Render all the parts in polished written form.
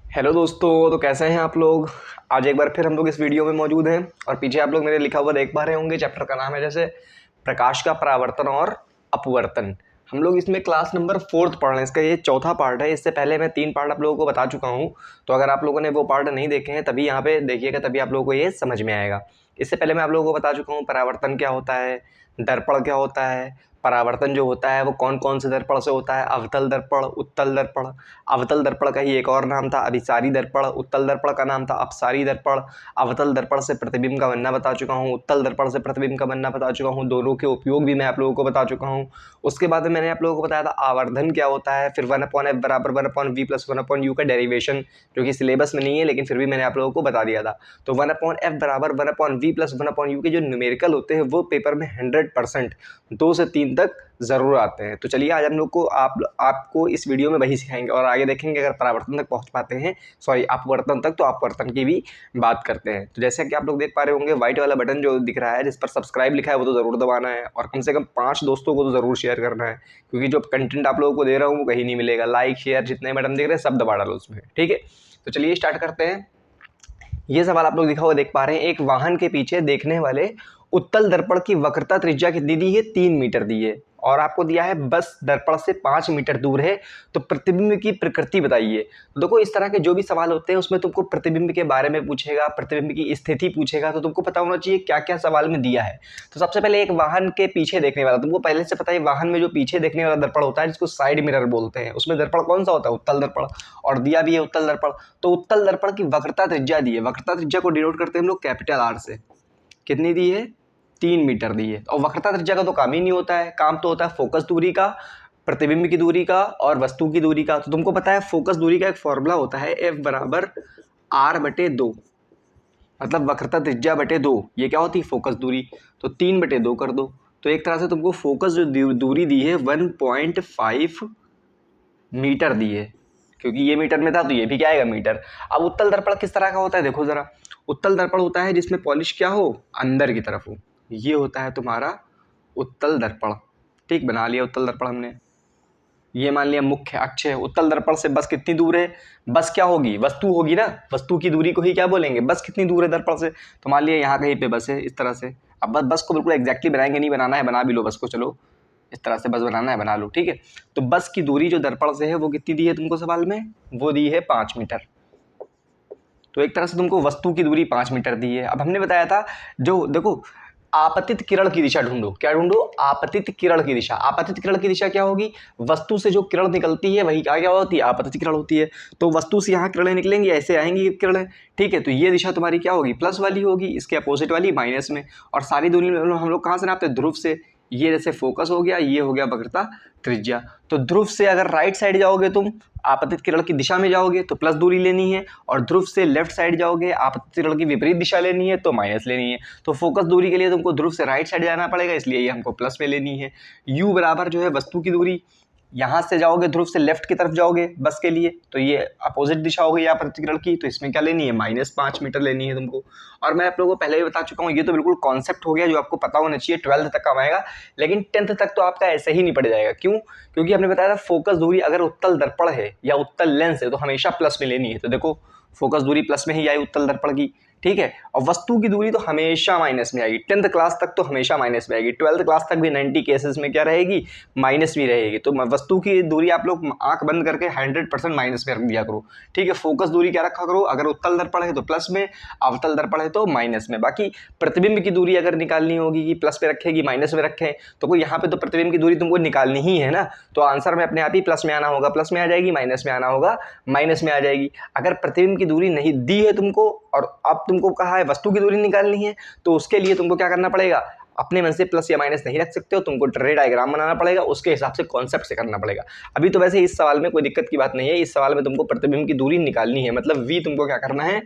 Hello दोस्तों, तो कैसे हैं आप लोग। आज एक बार फिर हम लोग इस वीडियो में मौजूद हैं और पीछे आप लोग मेरे लिखा हुआ देख पा रहे होंगे। चैप्टर का नाम है जैसे प्रकाश का परावर्तन और अपवर्तन। हम लोग इसमें क्लास नंबर 4 पढ़ रहे हैं। इसका ये चौथा पार्ट है। इससे पहले मैं 3 पार्ट आप लोगों को बता चुका हूँ, तो अगर आप लोगों ने वो पार्ट नहीं देखे हैं तभी यहाँ पे देखिएगा, तभी आप लोगों को ये समझ में आएगा। इससे पहले मैं आप लोगों को बता चुका हूँ परावर्तन क्या होता है, दर्पण क्या होता है, परावर्तन जो होता है वो कौन कौन से दर्पण से होता है, अवतल दर्पण, उत्तल दर्पण। अवतल दर्पण का ही एक और नाम था अभिसारी दर्पण, उत्तल दर्पण का नाम था अपसारी दर्पण। अवतल दर्पण से प्रतिबिंब का बनना बता चुका हूँ, उत्तल दर्पण से प्रतिबिंब का बनना बता चुका हूँ। दोनों के उपयोग भी मैं आप लोगों को बता चुका हूँ। उसके बाद मैंने आप लोगों को बताया था आवर्धन क्या होता है, फिर 1/f बराबर 1/v प्लस 1/u का डेरिवेशन, जो कि सिलेबस में नहीं है लेकिन फिर भी मैंने आप लोगों को बता दिया था। तो 1/f बराबर 1/v प्लस 1/u के जो न्यूमेरिकल होते हैं वो पेपर में 100% 2 से 3 तक ज़रूर आते हैं। तो चलिए आज हम लोग को आपको इस वीडियो में वही सिखाएंगे और आगे देखेंगे अगर परावर्तन तक पहुंच पाते हैं, सॉरी अपवर्तन तक, तो अपवर्तन की भी बात करते हैं। तो जैसे कि आप लोग देख पा रहे होंगे व्हाइट वाला बटन जो दिख रहा है जिस पर सब्सक्राइब लिखा है वो तो ज़रूर दबाना है और कम से कम 5 दोस्तों को तो ज़रूर शेयर करना है, क्योंकि जो कंटेंट आप लोगों को दे रहा हूँ वो कहीं नहीं मिलेगा। लाइक शेयर जितने बटन दिख रहे हैं सब दबा डालो उसमें, ठीक है। तो चलिए स्टार्ट करते हैं। ये सवाल आप लोग दिखा हुआ देख पा रहे हैं। एक वाहन के पीछे देखने वाले उत्तल दर्पण की वक्रता त्रिज्या कितनी दी है, 3 मीटर दी है और आपको दिया है बस दर्पण से 5 मीटर दूर है, तो प्रतिबिंब की प्रकृति बताइए। तो देखो इस तरह के जो भी सवाल होते हैं उसमें तुमको प्रतिबिंब के बारे में पूछेगा, प्रतिबिंब की स्थिति पूछेगा, तो तुमको पता होना चाहिए क्या क्या सवाल में दिया है। तो सबसे पहले एक वाहन के पीछे देखने वाला, तुमको पहले से पता है वाहन में जो पीछे देखने वाला दर्पण होता है जिसको साइड मिरर बोलते हैं, उसमें दर्पण कौन सा होता है, उत्तल दर्पण, और दिया भी है उत्तल दर्पण। तो उत्तल दर्पण की वक्रता त्रिज्या दी है, वक्रता त्रिज्या को डिनोट करते हैं हम लोग कैपिटल आर से। कितनी दी है, 3 मीटर दी है। और वक्रता त्रिज्या का तो काम ही नहीं होता है, काम तो होता है फोकस दूरी का, प्रतिबिंब की दूरी का और वस्तु की दूरी का। तो तुमको पता है फोकस दूरी का एक फॉर्मूला होता है F बराबर R/2, मतलब वक्रता त्रिज्या बटे 2। ये क्या होती है, फोकस दूरी। तो 3/2 कर दो। तो एक तरह से तुमको फोकस जो दूरी दी है 1.5 मीटर दी है, क्योंकि ये मीटर में था तो ये भी क्या आएगा, मीटर। अब उत्तल दर्पण किस तरह का होता है, देखो जरा। उत्तल दर्पण होता है जिसमें पॉलिश क्या हो, अंदर की तरफ हो। ये होता है तुम्हारा उत्तल दर्पण। ठीक, बना लिया उत्तल दर्पण हमने। ये मान लिया मुख्य अक्ष है। उत्तल दर्पण से बस कितनी दूर है, बस क्या होगी, वस्तु होगी ना, वस्तु की दूरी को ही क्या बोलेंगे, बस कितनी दूर है दर्पण से। तो मान लिया यहाँ कहीं पे बस है, इस तरह से। अब बस को बिल्कुल एग्जैक्टली बनाएंगे, नहीं बनाना है बना भी लो बस को, चलो इस तरह से बस बनाना है बना लो, ठीक है। तो बस की दूरी जो दर्पण से है वो कितनी दी है तुमको सवाल में, वो दी है 5 मीटर। तो एक तरह से तुमको वस्तु की दूरी 5 मीटर दी है। अब हमने बताया था जो देखो आपतित किरण की दिशा ढूंढो, क्या ढूंढो, आपतित किरण की दिशा। आपतित किरण की दिशा क्या होगी, वस्तु से जो किरण निकलती है वही क्या होती है, आपतित किरण होती है। तो वस्तु से यहाँ किरणें निकलेंगी, ऐसे आएंगी किरणें, ठीक है। तो ये दिशा तुम्हारी क्या होगी, प्लस वाली होगी, इसके अपोजिट वाली माइनस में। और सारी दूरी हम लोग कहाँ से नापते हैं, ध्रुव से। ये जैसे फोकस हो गया, ये हो गया वक्रता त्रिज्या। तो ध्रुव से अगर राइट साइड जाओगे तुम, आपतित किरण की दिशा में जाओगे तो प्लस दूरी लेनी है, और ध्रुव से लेफ्ट साइड जाओगे, आपतित किरण की विपरीत दिशा लेनी है तो माइनस लेनी है। तो फोकस दूरी के लिए तुमको ध्रुव से राइट साइड जाना पड़ेगा, इसलिए ये हमको प्लस में लेनी है। u बराबर जो है वस्तु की दूरी, यहाँ से जाओगे ध्रुव से लेफ्ट की तरफ जाओगे बस के लिए, तो ये अपोजिट दिशा हो गई आपतित किरण की, तो इसमें क्या लेनी है, -5 मीटर लेनी है तुमको। और मैं आप लोगों को पहले ही बता चुका हूँ, ये तो बिल्कुल कॉन्सेप्ट हो गया जो आपको पता होना चाहिए, 12th तक काम आएगा, लेकिन 10th तक तो आपका ऐसे ही नहीं पड़ जाएगा। क्यों, क्योंकि हमने बताया था फोकस दूरी अगर उत्तल दर्पण है या उत्तल लेंस है तो हमेशा प्लस में लेनी है। तो देखो फोकस दूरी प्लस में ही आई उत्तल दर्पण की, ठीक है। और वस्तु की दूरी तो हमेशा माइनस में आएगी, 10th क्लास तक तो हमेशा माइनस में आएगी, 12th क्लास तक भी 90 केसेस में क्या रहेगी, माइनस भी रहेगी। तो वस्तु की दूरी आप लोग आंख बंद करके 100% माइनस में रख दिया करो, ठीक है। फोकस दूरी क्या रखा करो, अगर उत्तल दर्पण है तो प्लस में, अवतल दर्पण है तो माइनस में। बाकी प्रतिबिंब की दूरी अगर निकालनी होगी कि प्लस में रखेगी माइनस में रखें, तो कोई यहाँ पे तो प्रतिबिंब की दूरी तुमको निकालनी ही है ना, तो आंसर में अपने आप ही प्लस में आना होगा, प्लस में आ जाएगी, माइनस में आना होगा, माइनस में आ जाएगी। अगर प्रतिबिंब की दूरी नहीं दी है तुमको और अब तुमको कहा है वस्तु की दूरी निकालनी है, तो उसके लिए तुमको क्या करना पड़ेगा, अपने मन से प्लस या माइनस नहीं रख सकते हो, तुमको रे डायग्राम बनाना पड़ेगा, उसके हिसाब से कॉन्सेप्ट से करना पड़ेगा। अभी तो वैसे इस सवाल में कोई दिक्कत की बात नहीं है, इस सवाल में तुमको प्रतिबिंब की दूरी निकालनी है, मतलब v तुमको क्या करना है,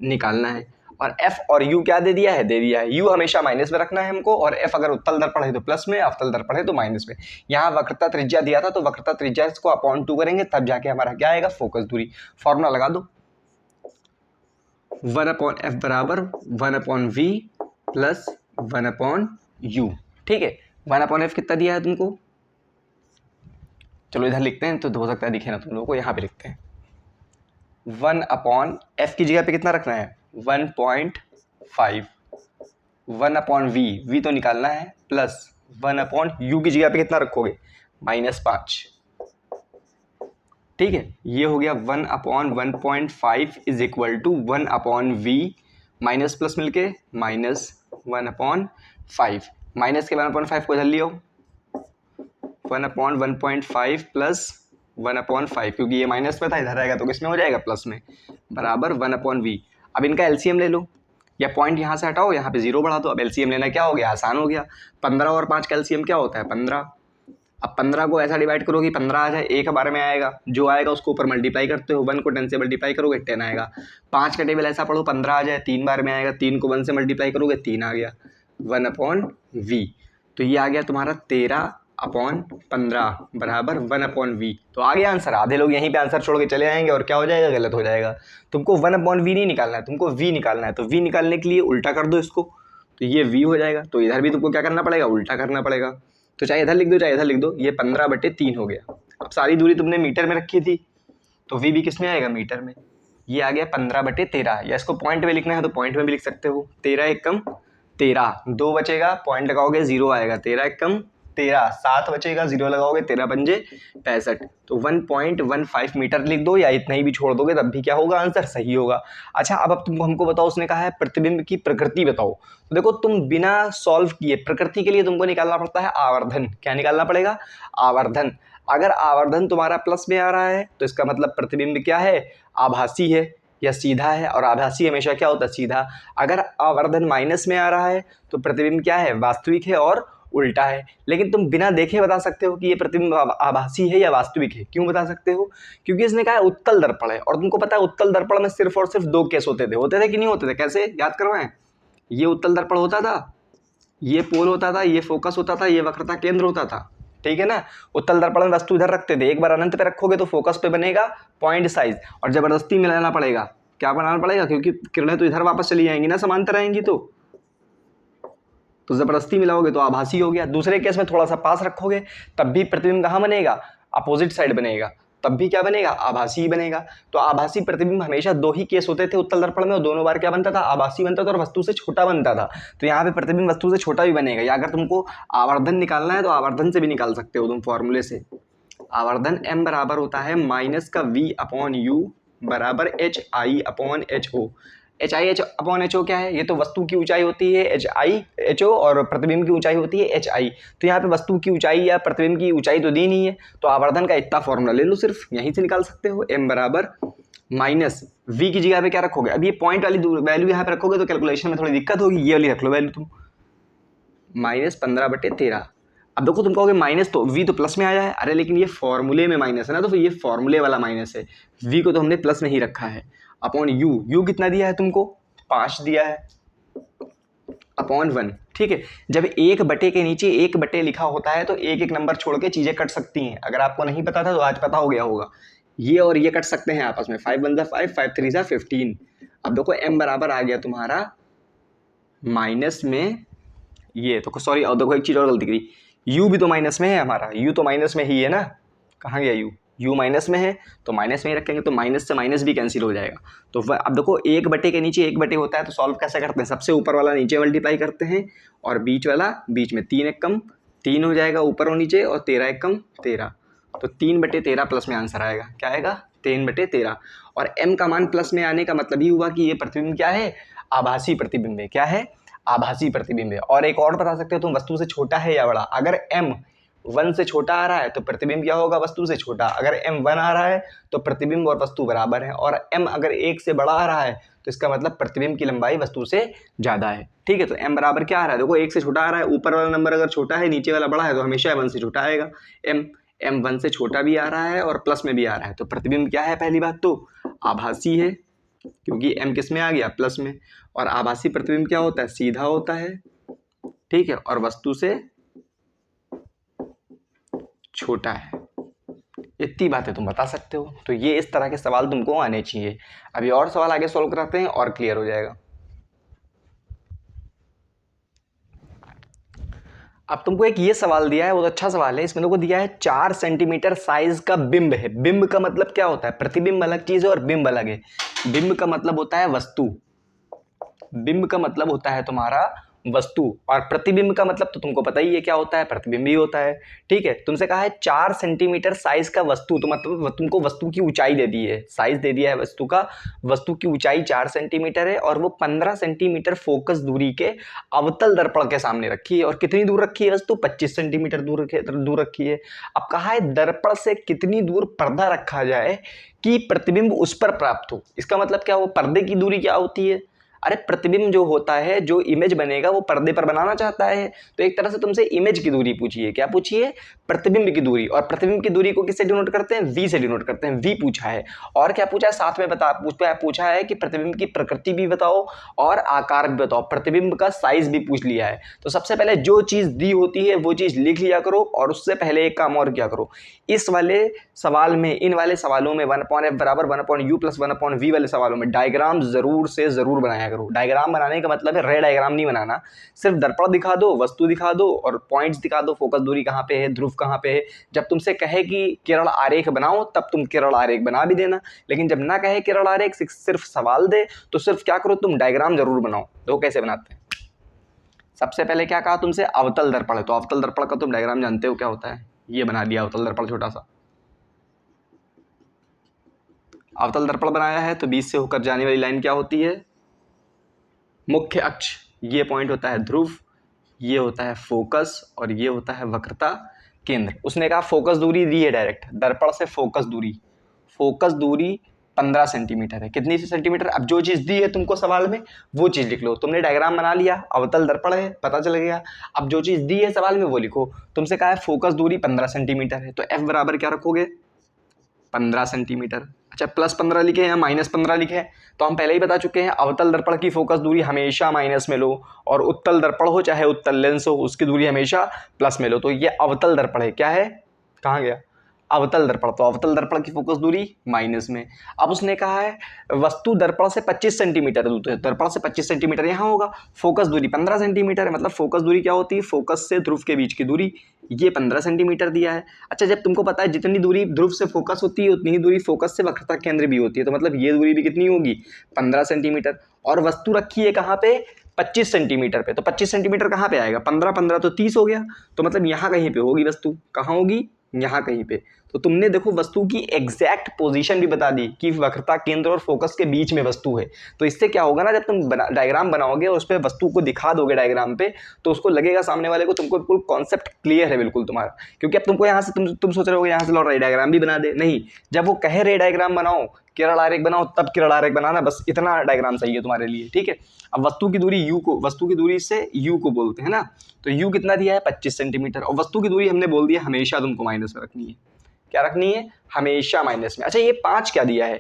निकालना है। और f और u क्या दे दिया है, दे दिया है। u हमेशा माइनस में रखना है हमको, और f अगर उत्तल दर्पण है तो प्लस में, अवतल दर्पण है तो माइनस में। यहाँ वक्रता त्रिज्या दिया था तो वक्रता त्रिज्या को अपॉन 2 करेंगे तब जाके हमारा क्या आएगा, फोकस दूरी। फॉर्मूला लगा दो, 1/f बराबर 1/v प्लस 1/u, ठीक है। 1/f कितना दिया है तुमको, चलो इधर लिखते हैं तो हो सकता है दिखे ना तुम लोगों को, यहाँ पे लिखते हैं 1 अपॉन एफ की जगह पे कितना रखना है 1.5, 1 अपॉन वी तो निकालना है, प्लस 1 अपॉन यू की जगह पे कितना रखोगे -5। ठीक है, ये हो गया 1 upon 1.5 is equal to 1 upon v, minus plus मिलके -1 अपॉन 5, माइनस के 1/5 को इधर लियो, 1 अपॉन 1.5 प्लस 1 अपॉन 5, क्योंकि ये माइनस में था इधर आएगा तो किसमें हो जाएगा प्लस में, बराबर 1 अपॉन वी। अब इनका एलसीएम ले लो, या पॉइंट यहाँ से हटाओ, यहाँ पे 0 बढ़ा दो। अब एलसीएम लेना क्या हो गया, आसान हो गया। 15 और 5 का एलसीएम क्या होता है 15। अब 15 को ऐसा डिवाइड करो कि 15 आ जाए, एक बार में आएगा, जो आएगा उसको ऊपर मल्टीप्लाई करते हो, 1 को 10 से मल्टीप्लाई करोगे 10 आएगा। 5 का टेबल ऐसा पढ़ो 15 आ जाए, 3 बार में आएगा, 3 को 1 से मल्टीप्लाई करोगे 3 आ गया, 1 अपॉन वी। तो ये आ गया तुम्हारा 13 अपॉन 15 बराबर 1 अपॉन वी। तो आ गया आंसर। आधे लोग यहीं पे आंसर छोड़ के चले आएंगे और क्या हो जाएगा, गलत हो जाएगा। तुमको 1 अपॉन वी नहीं निकालना है, तुमको वी निकालना है। तो वी निकालने के लिए उल्टा कर दो इसको, तो ये वी हो जाएगा। तो इधर भी तुमको क्या करना पड़ेगा, उल्टा करना पड़ेगा। तो चाहे इधर लिख दो चाहे इधर लिख दो, ये 15/3 हो गया। अब सारी दूरी तुमने मीटर में रखी थी, तो वी भी किस में आएगा, मीटर में। ये आ गया 15/13, या इसको पॉइंट में लिखना है तो पॉइंट में भी लिख सकते हो। 13 एकम 13, 2 बचेगा, पॉइंट लगाओगे 0 आएगा, 13 एकम 13, 7 बचेगा, 0 लगाओगे, 13 पंजे 65। तो 1.15 मीटर लिख दो, या इतना ही भी छोड़ दोगे तब भी क्या होगा, आंसर सही होगा। अच्छा, अब तुम हमको बताओ, उसने कहा है प्रतिबिंब की प्रकृति बताओ। तो देखो, तुम बिना सॉल्व किए प्रकृति के लिए तुमको निकालना पड़ता है आवर्धन। क्या निकालना पड़ेगा, आवर्धन। अगर आवर्धन तुम्हारा प्लस में आ रहा है तो इसका मतलब प्रतिबिंब क्या है, आभासी है या सीधा है, और आभासी हमेशा क्या होता है, सीधा। अगर आवर्धन माइनस में आ रहा है तो प्रतिबिंब क्या है, वास्तविक है और उल्टा है। लेकिन तुम बिना देखे बता सकते हो कि ये प्रतिबिंब आभासी है या वास्तविक है। क्यों बता सकते हो, क्योंकि इसने कहा है उत्तल दर्पण है, और तुमको पता है उत्तल दर्पण में सिर्फ और सिर्फ 2 केस होते थे कि नहीं होते थे। कैसे, याद करवाएं। ये उत्तल दर्पण होता था, ये पोल होता था, ये फोकस होता था, ये वक्रता केंद्र होता था, ठीक है ना। उत्तल दर्पण में वस्तु इधर रखते थे, एक बार अनंत पे रखोगे तो फोकस पे बनेगा पॉइंट साइज, और जबरदस्ती मिलाना पड़ेगा। क्या बनाना पड़ेगा, क्योंकि किरणें तो इधर वापस चली जाएंगी ना, समांतर आएंगी, तो जबरदस्ती मिलाओगे तो आभासी हो गया। दूसरे केस में थोड़ा सा पास रखोगे तब भी प्रतिबिंब कहाँ बनेगा, अपोजिट साइड बनेगा, तब भी क्या बनेगा, आभासी ही बनेगा। तो आभासी प्रतिबिंब हमेशा 2 ही केस होते थे उत्तल दर्पण में, और दोनों बार क्या बनता था, आभासी बनता था और वस्तु से छोटा बनता था। तो यहाँ पे प्रतिबिंब वस्तु से छोटा भी बनेगा। या अगर तुमको आवर्धन निकालना है तो आवर्धन से भी निकाल सकते हो तुम फॉर्मूले से। आवर्धन m बराबर होता है माइनस का v अपॉन यू बराबर HI/HO। HI/HO क्या है, ये तो वस्तु की ऊंचाई होती है HI/HO, और प्रतिबिंब की ऊंचाई होती है HI। तो यहाँ पे वस्तु की ऊंचाई या प्रतिबिंब की ऊंचाई तो दी नहीं है, तो आवर्धन का इतना फॉर्मूला ले लो, सिर्फ यहीं से निकाल सकते हो। m बराबर माइनस v की जगह पे क्या रखोगे, अब ये पॉइंट वाली वैल्यू यहाँ पे रखोगे तो कैलकुलेशन में थोड़ी दिक्कत होगी, ये वाली रख लो वैल्यू तुम, -15/13। अब देखो तुम कहोगे माइनस, तो v तो प्लस में आया है, अरे लेकिन ये फॉर्मूले में माइनस है ना, तो फिर ये फॉर्मूले वाला माइनस है, v को तो हमने प्लस में ही रखा है। अपॉन यू कितना दिया है तुमको, 5 दिया है, अपॉन 1, ठीक है। जब 1/, के नीचे 1/, लिखा होता है तो एक एक नंबर छोड़ के चीजें कट सकती हैं। अगर आपको नहीं पता था तो आज पता हो गया होगा। ये और ये कट सकते हैं आपस में, 5 1 5, 5 3 15। अब देखो m बराबर आ गया तुम्हारा माइनस में, ये तो सॉरी, और देखो एक चीज और गलती करी, u भी तो माइनस में है हमारा, u तो माइनस में ही है ना, कहाँ गया u माइनस में है तो माइनस में ही रखेंगे, तो माइनस से माइनस भी कैंसिल हो जाएगा। तो अब देखो 1/, के नीचे 1/, होता है तो सॉल्व कैसे करते हैं, सबसे ऊपर वाला नीचे मल्टीप्लाई करते हैं, और बीच वाला बीच में, 3 एकम 3 हो जाएगा ऊपर और नीचे, और 13 एकम 13, तो 3/13 प्लस में आंसर आएगा। क्या आएगा, 3/13। और m का मान प्लस में आने का मतलब ही हुआ कि ये प्रतिबिंब क्या है, आभासी प्रतिबिंब है। क्या है, आभासी प्रतिबिंब है। और एक और बता सकते हो तुम, वस्तु से छोटा है या बड़ा। अगर m 1 से छोटा आ रहा है तो प्रतिबिंब क्या होगा, वस्तु से छोटा। अगर m 1 आ रहा है तो प्रतिबिंब और वस्तु बराबर है, और m अगर 1 से बड़ा आ रहा है तो इसका मतलब प्रतिबिंब की लंबाई वस्तु से ज्यादा है, ठीक है। तो m बराबर क्या आ रहा है, देखो 1 से छोटा आ रहा है, ऊपर वाला नंबर अगर छोटा है नीचे वाला बड़ा है तो हमेशा 1 से छोटा आएगा। m 1 से छोटा भी आ रहा है और प्लस में भी आ रहा है, तो प्रतिबिंब क्या है, पहली बात तो आभासी है, क्योंकि m किस में आ गया, प्लस में। और आभासी प्रतिबिंब क्या होता है, सीधा होता है, ठीक है, और वस्तु से छोटा है। इतनी बातें तुम बता सकते हो। तो ये इस तरह के सवाल तुमको आने चाहिए। अभी और सवाल आगे सॉल्व कराते हैं और क्लियर हो जाएगा। अब तुमको एक ये सवाल दिया है, बहुत अच्छा सवाल है। इसमें तुमको दिया है 4 सेंटीमीटर साइज का बिंब है। बिंब का मतलब क्या होता है? प्रतिबिंब अलग चीज है और बिंब अलग है। बिंब का मतलब होता है वस्तु, बिंब का मतलब होता है तुम्हारा वस्तु, और प्रतिबिंब का मतलब तो तुमको पता ही है क्या होता है, प्रतिबिंब ही होता है। ठीक है, तुमसे कहा है 4 सेंटीमीटर साइज का वस्तु, तो मतलब तुमको वस्तु की ऊंचाई दे दी है, साइज दे दिया है वस्तु का। वस्तु की ऊंचाई 4 सेंटीमीटर है और वो 15 सेंटीमीटर फोकस दूरी के अवतल दर्पण के सामने रखी है। और कितनी दूर रखी है वस्तु? 25 सेंटीमीटर दूर रखी है। अब कहा है दर्पण से कितनी दूर पर्दा रखा जाए कि प्रतिबिंब उस पर प्राप्त हो। इसका मतलब क्या, वो पर्दे की दूरी क्या होती है? अरे प्रतिबिंब जो होता है, जो इमेज बनेगा वो पर्दे पर बनाना चाहता है, तो एक तरह से तुमसे इमेज की दूरी पूछी है। क्या पूछी है? प्रतिबिंब की दूरी। और प्रतिबिंब की दूरी को किससे डिनोट करते हैं? वी से डिनोट करते हैं। वी पूछा है। और क्या पूछा है साथ में? पूछा है कि प्रतिबिंब की प्रकृति भी बताओ और आकार भी बताओ। प्रतिबिंब का साइज भी पूछ लिया है। तो सबसे पहले जो चीज दी होती है वो चीज लिख लिया करो, और उससे पहले एक काम और किया करो। इस वाले सवाल में, इन वाले सवालों में 1/f बराबर 1/u प्लस 1/v वाले सवालों में डायग्राम जरूर से जरूर बनाया करो। डायग्राम बनाने का मतलब है रे डायग्राम नहीं बनाना। सिर्फ दर्पण दिखा दो, वस्तु दिखा दो और पॉइंट्स दिखा दो, फोकस दूरी कहाँ पे है, ध्रुव कहाँ पे है। जब तुमसे कहे कि किरण आरेख बनाओ तब तुम किरण आरेख बना भी देना, लेकिन जब ना कहे किरण आरेख, सिर्फ सवाल दे, तो सिर्फ क्या करो, तुम डायग्राम जरूर बनाओ। तो कैसे बनाते हैं? सबसे पहले क्या कहा तुमसे? अवतल दर्पण है, तो अवतल दर्पण का तुम डायग्राम जानते हो क्या होता है? ये बना दिया अवतल दर्पण छोटा सा। अवतल दर्पण बनाया है तो बीच से होकर जाने वाली लाइन क्या होती है? मुख्य अक्ष। ये पॉइंट होता है ध्रुव, ये होता है फोकस और ये होता है वक्रता केंद्र। उसने कहा फोकस दूरी दी है डायरेक्ट, दर्पण से फोकस दूरी, फोकस दूरी 15 सेंटीमीटर है। कितनी सेंटीमीटर? अब जो चीज दी है तुमको सवाल में वो चीज लिख लो। तुमने डायग्राम बना लिया, अवतल दर्पण है, पता चल गया। अब जो चीज दी है सवाल में वो लिखो। तुमसे कहा है फोकस दूरी 15 सेंटीमीटर है, तो एफ बराबर क्या रखोगे? 15 सेंटीमीटर। अच्छा, +15 लिखे हैं या -15 लिखे हैं? तो हम पहले ही बता चुके हैं अवतल दर्पण की फोकस दूरी हमेशा माइनस में लो, और उत्तल दर्पण हो चाहे उत्तल लेंस हो उसकी दूरी हमेशा प्लस में लो। तो ये अवतल दर्पण है। क्या है? कहाँ गया? अवतल दर्पण। तो अवतल दर्पण की फोकस दूरी माइनस में। अब उसने कहा है वस्तु दर्पण से 25 सेंटीमीटर दूर, तो दर्पण से 25 सेंटीमीटर यहाँ होगा। फोकस दूरी 15 सेंटीमीटर है, मतलब फोकस दूरी क्या होती है? फोकस से ध्रुव के बीच की दूरी, ये 15 सेंटीमीटर दिया है। अच्छा, जब तुमको पता है जितनी दूरी ध्रुव से फोकस होती है उतनी ही दूरी फोकस से वक्रता केंद्र भी होती है, तो मतलब ये दूरी भी कितनी होगी? 15 सेंटीमीटर। और वस्तु रखी है कहाँ पे? 25 सेंटीमीटर पे। तो 25 सेंटीमीटर कहाँ पे आएगा? 15 15 तो 30 हो गया, तो मतलब यहाँ कहीं पे होगी वस्तु। कहाँ होगी? यहाँ कहीं पे। तो तुमने देखो वस्तु की एग्जैक्ट पोजीशन भी बता दी कि वक्रता केंद्र और फोकस के बीच में वस्तु है। तो इससे क्या होगा ना, जब तुम डायग्राम बनाओगे और उस पर वस्तु को दिखा दोगे डायग्राम पे, तो उसको लगेगा सामने वाले को तुमको बिल्कुल कॉन्सेप्ट क्लियर है बिल्कुल तुम्हारा। क्योंकि अब तुमको यहाँ से तुम सोच रहे हो यहाँ से लौट रे डायग्राम भी बना दे, नहीं। जब वो कहे रे डायग्राम बनाओ, किरण आरेख बनाओ, तब किरण आरेख बनाना, बस इतना डायग्राम सही है तुम्हारे लिए। ठीक है। अब वस्तु की दूरी u को, वस्तु की दूरी से u को बोलते हैं ना, तो u कितना दिया है? 25 सेंटीमीटर। और वस्तु की दूरी हमने बोल दिया हमेशा तुमको माइनस में रखनी है। क्या रखनी है? हमेशा माइनस में। अच्छा, ये 5 क्या दिया है?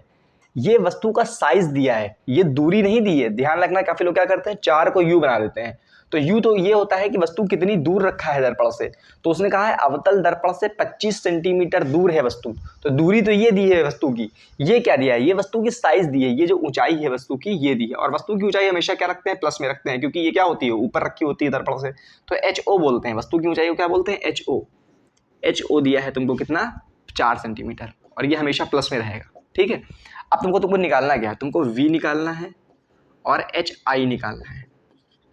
ये वस्तु का साइज दिया है, ये दूरी नहीं दी है। ध्यान रखना, काफी लोग क्या करते हैं 4 को u बना देते हैं। तो u तो ये होता है कि वस्तु कितनी दूर रखा है दर्पण से। तो उसने कहा है अवतल दर्पण से 25 सेंटीमीटर दूर है वस्तु, तो दूरी तो ये दी है वस्तु की। ये क्या दिया है? ये वस्तु की साइज दी है, ये जो ऊंचाई है वस्तु की ये दी है। और वस्तु की ऊंचाई हमेशा क्या रखते हैं? प्लस में रखते हैं, क्योंकि ये क्या होती है? ऊपर रखी होती है दर्पण से। तो HO बोलते हैं वस्तु की ऊंचाई को, क्या बोलते हैं? HO। HO दिया है तुमको कितना? 4 सेंटीमीटर, और ये हमेशा प्लस में रहेगा। ठीक है। अब तुमको निकालना क्या है? तुमको V निकालना है और HI निकालना है।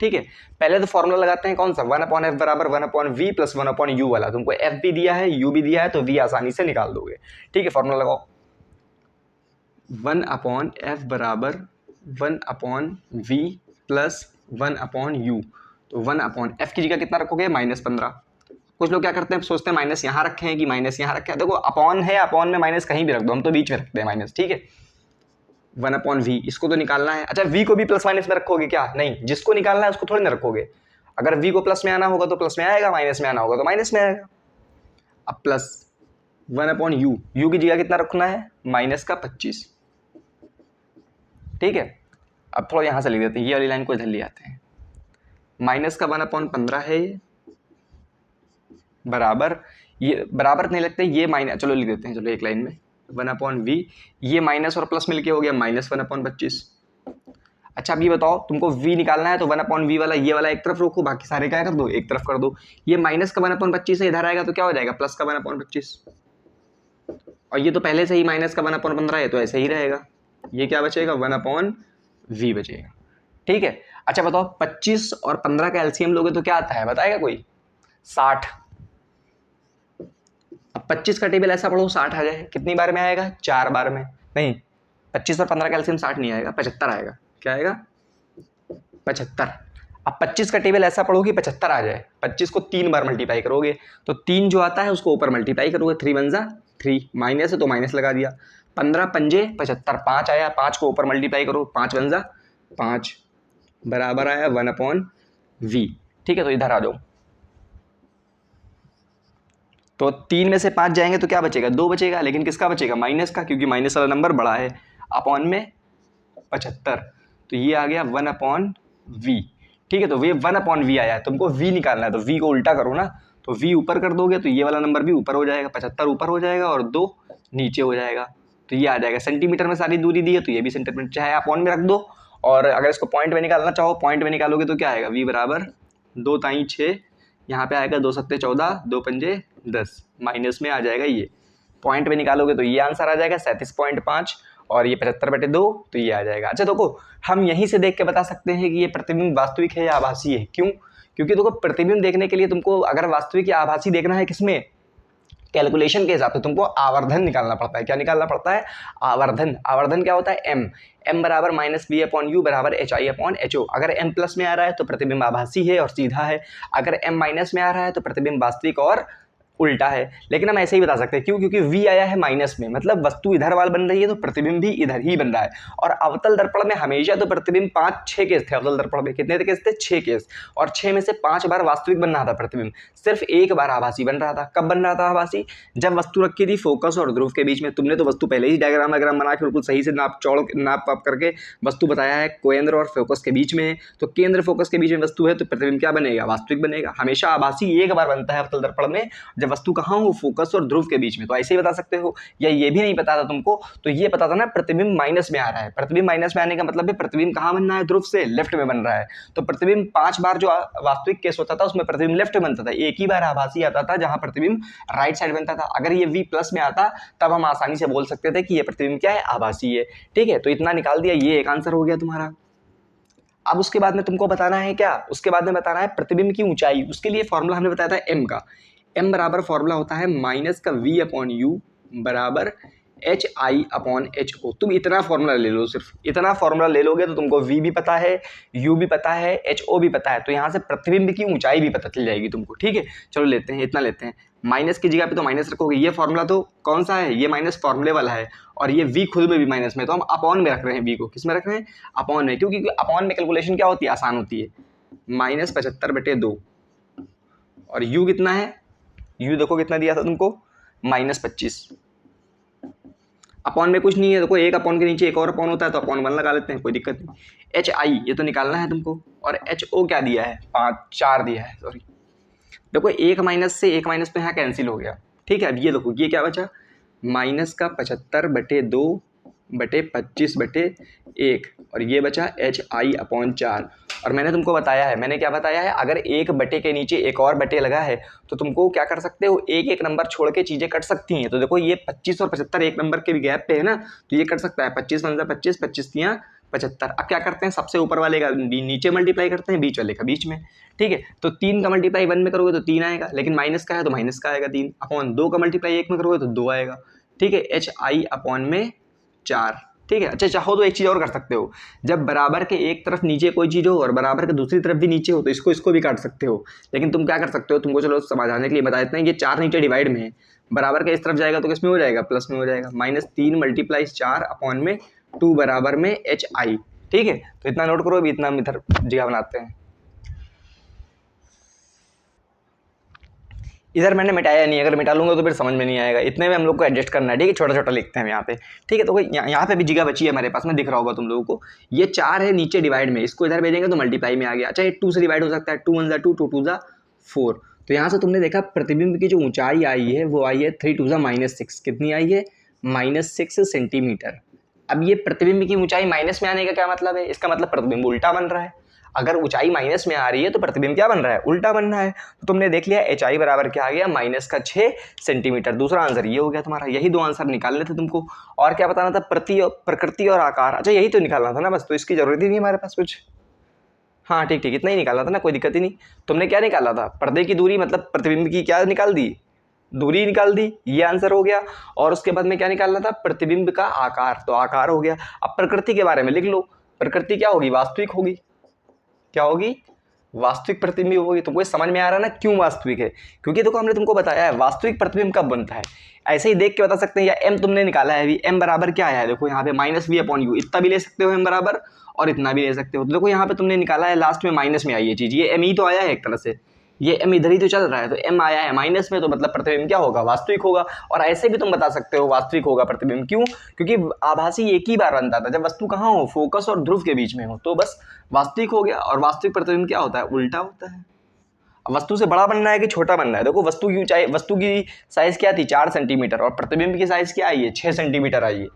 ठीक है। पहले तो फॉर्मूला लगाते हैं कौन सा? 1/f बराबर 1/v प्लस 1/u वाला। तुमको f भी दिया है, u भी दिया है, तो v आसानी से निकाल दोगे। ठीक है, फॉर्मूला लगाओ। 1/f बराबर 1/v प्लस 1/u। तो 1/f की जगह कितना रखोगे? -15। कुछ लोग क्या करते हैं, सोचते हैं माइनस यहाँ रखे हैं कि माइनस यहाँ रखे हैं। देखो अपॉन है, अपॉन में माइनस कहीं भी रख दो, हम तो बीच में रखते हैं माइनस। ठीक है। 1/v, इसको तो निकालना है। अच्छा, v को भी प्लस माइनस में रखोगे क्या? नहीं, जिसको निकालना है उसको थोड़ी ना रखोगे। अगर v को प्लस में आना होगा तो प्लस में आएगा, माइनस में आना होगा तो माइनस में आएगा। अब प्लस 1/u, u की जगह कितना रखना है? -25। ठीक है। अब थोड़ा यहाँ से लिख देते हैं, ये वाली लाइन को इधर ले आते हैं। माइनस का 1/15 है ये, बराबर, ये बराबर नहीं लगते, ये माइनस, चलो लिख देते हैं, चलो एक लाइन में 1/v, ये माइनस और प्लस मिलके हो गया -1/25। अच्छा अब ये बताओ, तुमको v निकालना है तो 1/v वाला ये वाला एक तरफ रखो, बाकी सारे क्या कर दो, एक तरफ कर दो। ये माइनस का 1/25 है, इधर आएगा तो क्या हो जाएगा, प्लस का 1/25। और ये तो पहले से ही माइनस का 1/15 है, तो ऐसे ही रहेगा। ये क्या बचेगा, 1/v बचेगा। ठीक है। अच्छा बताओ, 25 और 15 का एलसीएम लोगे तो क्या आता है, बताएगा कोई, 60। अब 25 का टेबल ऐसा पढ़ो 60 आ जाए, कितनी बार में आएगा, 4 बार में। नहीं, 25 और 15 का एलसीएम 60 नहीं आएगा, 75 आएगा। क्या आएगा, 75। अब 25 का टेबल ऐसा पढ़ो कि 75 आ जाए, 25 को 3 बार मल्टीप्लाई करोगे तो 3 जो आता है उसको ऊपर मल्टीप्लाई करोगे, 3 वन जा 3, माइनस है तो माइनस लगा दिया। 15 पंजे 75, 5 आया, 5 को ऊपर मल्टीप्लाई करो, 5 वन जा 5, बराबर आया 1/v। ठीक है, तो इधर आ जाओ। तो 3 में से 5 जाएंगे तो क्या बचेगा, 2 बचेगा, लेकिन किसका बचेगा, माइनस का, क्योंकि माइनस वाला नंबर बड़ा है। अपॉन में 75, तो ये आ गया 1/v। ठीक है, तो ये 1/v आया है, तुमको v निकालना है, तो v को उल्टा करो ना, तो v ऊपर कर दोगे तो ये वाला नंबर भी ऊपर हो जाएगा, 75 ऊपर हो जाएगा और 2 नीचे हो जाएगा, तो ये आ जाएगा। सेंटीमीटर में सारी दूरी दी है तो ये भी सेंटीमीटर, चाहे अपॉन में रख दो, और अगर इसको पॉइंट में निकालना चाहो, पॉइंट में निकालोगे तो क्या आएगा, v बराबर 2 ताई 6, यहाँ पे आएगा 2 सत्ते 14, 2 पंजे 10, माइनस में आ जाएगा ये। पॉइंट में निकालोगे तो ये आंसर आ जाएगा 37.5, और ये 75/2, तो ये आ जाएगा। अच्छा देखो, हम यहीं से देख के बता सकते हैं कि ये प्रतिबिंब वास्तविक है या आभासी है। क्यों, क्योंकि देखो प्रतिबिंब देखने के लिए तुमको अगर वास्तविक या आभासी देखना है, किसमें, कैलकुलेशन के हिसाब से तुमको आवर्धन निकालना पड़ता है। क्या निकालना पड़ता है, आवर्धन। आवर्धन क्या होता है, m बराबर -v/u बराबर hi/ho। अगर m प्लस में आ रहा है तो प्रतिबिंब आभासी है और सीधा है, अगर m माइनस में आ रहा है तो प्रतिबिंब वास्तविक और उल्टा है। लेकिन हम ऐसे ही बता सकते हैं, क्यों, क्योंकि v आया है माइनस में, मतलब वस्तु इधर वाल बन रही है तो प्रतिबिंब भी इधर ही बन रहा है। और अवतल दर्पण में हमेशा तो प्रतिबिंब 5-6 केस थे, अवतल दर्पण में कितने केस थे, 6 केस, और 6 में से 5 बार वास्तविक बन रहा था प्रतिबिंब, सिर्फ एक बार आभासी बन रहा था। कब बन रहा था आभासी, जब वस्तु रखी थी फोकस और ध्रुव के बीच में। तुमने तो वस्तु पहले ही डायग्राम बना के बिल्कुल सही से नाप करके वस्तु बताया है, केंद्र और फोकस के बीच में है, तो केंद्र फोकस के बीच में वस्तु है तो प्रतिबिंब क्या बनेगा, वास्तविक बनेगा। हमेशा आभासी एक बार बनता है अवतल दर्पण में, जब वस्तु कहाँ हो, फोकस और ध्रुव के बीच में। तो ऐसे ही बता सकते हो। या ये भी नहीं पता था तुमको, तो ये पता था ना, प्रतिबिंब माइनस में आ रहा है। प्रतिबिंब माइनस में आने का मतलब है प्रतिबिंब कहाँ बन रहा है, ध्रुव से लेफ्ट में बन रहा है। तो प्रतिबिंब 5 बार जो वास्तविक केस होता था उसमें प्रतिबिंब लेफ्ट में बनता था, एक ही बार आभासी आता था जहां प्रतिबिंब राइट साइड बनता था। अगर ये v प्लस में आता तब हम आसानी से बोल सकते थे कि ये प्रतिबिंब क्या है, आभासी है। ठीक है, तो इतना निकाल दिया, ये एक आंसर हो गया तुम्हारा। अब उसके बाद में तुमको बताना है क्या, उसके बाद में बताना है प्रतिबिंब की ऊंचाई। उसके लिए फॉर्मूला हमने बताया था m का। m बराबर फॉर्मूला होता है माइनस का v/u बराबर hi/ho। तुम इतना फॉर्मूला ले लो, सिर्फ इतना फॉर्मूला ले लोगे तो तुमको v भी पता है, u भी पता है, ho भी पता है, तो यहाँ से प्रतिबिंब की ऊंचाई भी पता चल जाएगी तुमको। ठीक है, चलो लेते हैं, इतना लेते हैं। माइनस की जगह पे तो माइनस रखोगे, ये फॉर्मूला तो कौन सा है, ये माइनस फॉर्मूले वाला है, और ये v खुद में भी माइनस में, तो हम अपॉन में रख रहे हैं v को। किस में रख रहे हैं, अपॉन में, क्योंकि अपॉन में कैलकुलेशन क्या होती है, आसान होती है। -75/2, और u कितना है, u देखो कितना दिया था तुमको, -25। अपॉन में कुछ नहीं है, देखो एक अपॉन के नीचे एक और अपॉन होता है तो अपॉन 1 लगा लेते हैं, कोई दिक्कत नहीं। hi ये तो निकालना है तुमको, और ho क्या दिया है, 4 दिया है, सॉरी। देखो एक माइनस से एक माइनस तो यहाँ कैंसिल हो गया। ठीक है, अब ये देखो ये क्या बचा, माइनस का 75/2/25/1, और ये बचा hi/4। और मैंने तुमको बताया है, मैंने क्या बताया है, अगर एक बटे के नीचे एक और बटे लगा है तो तुमको क्या कर सकते हो, एक एक नंबर छोड़ के चीजें कट सकती हैं। तो देखो ये 25 और 75 एक नंबर के गैप पे है ना, तो ये कट सकता है, 25 × 25, 25 × 75। अब क्या करते हैं, सबसे ऊपर वाले का नीचे मल्टीप्लाई करते हैं, बीच वाले का बीच में। ठीक है, तो 3 का मल्टीप्लाई 1 में करोगे तो 3 आएगा, लेकिन माइनस का है तो माइनस का आएगा 3, अपॉन 2 का मल्टीप्लाई 1 में करोगे तो 2 आएगा। ठीक है, hi/4। ठीक है, अच्छा चाहो तो एक चीज़ और कर सकते हो, जब बराबर के एक तरफ नीचे कोई चीज़ हो और बराबर के दूसरी तरफ भी नीचे हो तो इसको भी काट सकते हो। लेकिन तुम क्या कर सकते हो, तुमको चलो समझाने के लिए बता देते हैं, ये 4 नीचे डिवाइड में है, बराबर के इस तरफ जाएगा तो किस में हो जाएगा, प्लस में हो जाएगा। -3 × 4 अपॉन में 2 बराबर में hi। ठीक है, तो इतना नोट करो, अभी इतना हम इधर जगह बनाते हैं। इधर मैंने मिटाया नहीं, अगर मिटा लूंगा तो फिर समझ में नहीं आएगा, इतने में हम लोग को एडजस्ट करना है। ठीक है, छोटा छोटा लिखते हैं यहाँ पे। ठीक है, तो यहाँ पे भी जगह बची है हमारे पास में, दिख रहा होगा तुम लोगों को। ये 4 है नीचे डिवाइड में, इसको इधर भेजेंगे तो मल्टीप्लाई में आ गया। अच्छा ये 2 से डिवाइड हो सकता है, 2 × 1 = 2, 2 × 2 = 4। तो यहाँ से तुमने देखा प्रतिबिंब की जो ऊंचाई आई है वो आई है 3 × 2 = -6। कितनी आई है, -6 सेंटीमीटर। अब ये प्रतिबिंब की ऊंचाई माइनस में आने का क्या मतलब है? इसका मतलब प्रतिबिंब उल्टा बन रहा है। अगर ऊंचाई माइनस में आ रही है तो प्रतिबिंब क्या बन रहा है? उल्टा बन रहा है। तो तुमने देख लिया एच आई बराबर क्या आ गया? माइनस का 6 सेंटीमीटर। दूसरा आंसर ये हो गया तुम्हारा। यही दो आंसर निकालने थे तुमको। और क्या बताना था? प्रकृति और आकार। अच्छा यही तो निकालना था ना बस, तो इसकी जरूरत ही नहीं हमारे पास कुछ। हाँ ठीक ठीक, इतना ही निकालना था ना, कोई दिक्कत ही नहीं। तुमने क्या निकाला था? पर्दे की दूरी मतलब प्रतिबिंब की क्या निकाल दी? दूरी निकाल दी, ये आंसर हो गया। और उसके बाद में क्या निकालना था? प्रतिबिंब का आकार, तो आकार हो गया। अब प्रकृति के बारे में लिख लो। प्रकृति क्या होगी? वास्तविक होगी। क्या होगी? वास्तविक प्रतिबिंब होगी। तुमको समझ में आ रहा है ना क्यों वास्तविक है? क्योंकि देखो हमने तुमको बताया है वास्तविक प्रतिबिंब कब बनता है। ऐसे ही देख के बता सकते हैं। या एम तुमने निकाला है अभी, एम बराबर क्या आया है? देखो यहाँ पे माइनस वी अपॉन यू, इतना भी ले सकते हो एम बराबर, और इतना भी ले सकते हो। तो देखो यहाँ पे तुमने निकाला है, लास्ट में माइनस में आई है चीज, ये एम ही तो आया है एक तरह से, ये एम इधर ही तो चल रहा है, तो एम आया है माइनस में, तो मतलब प्रतिबिंब क्या होगा? वास्तविक होगा। और ऐसे भी तुम बता सकते हो वास्तविक होगा प्रतिबिंब। क्यों? क्योंकि आभासी एक ही बार बनता था, जब वस्तु कहाँ हो? फोकस और ध्रुव के बीच में हो, तो बस वास्तविक हो गया। और वास्तविक प्रतिबिंब क्या होता है? उल्टा होता है। अब वस्तु से बड़ा बनना है कि छोटा बनना है? देखो वस्तु की ऊंचाई, वस्तु की साइज क्या थी? 4 सेंटीमीटर, और प्रतिबिंब की साइज क्या आई है? 6 सेंटीमीटर आई है।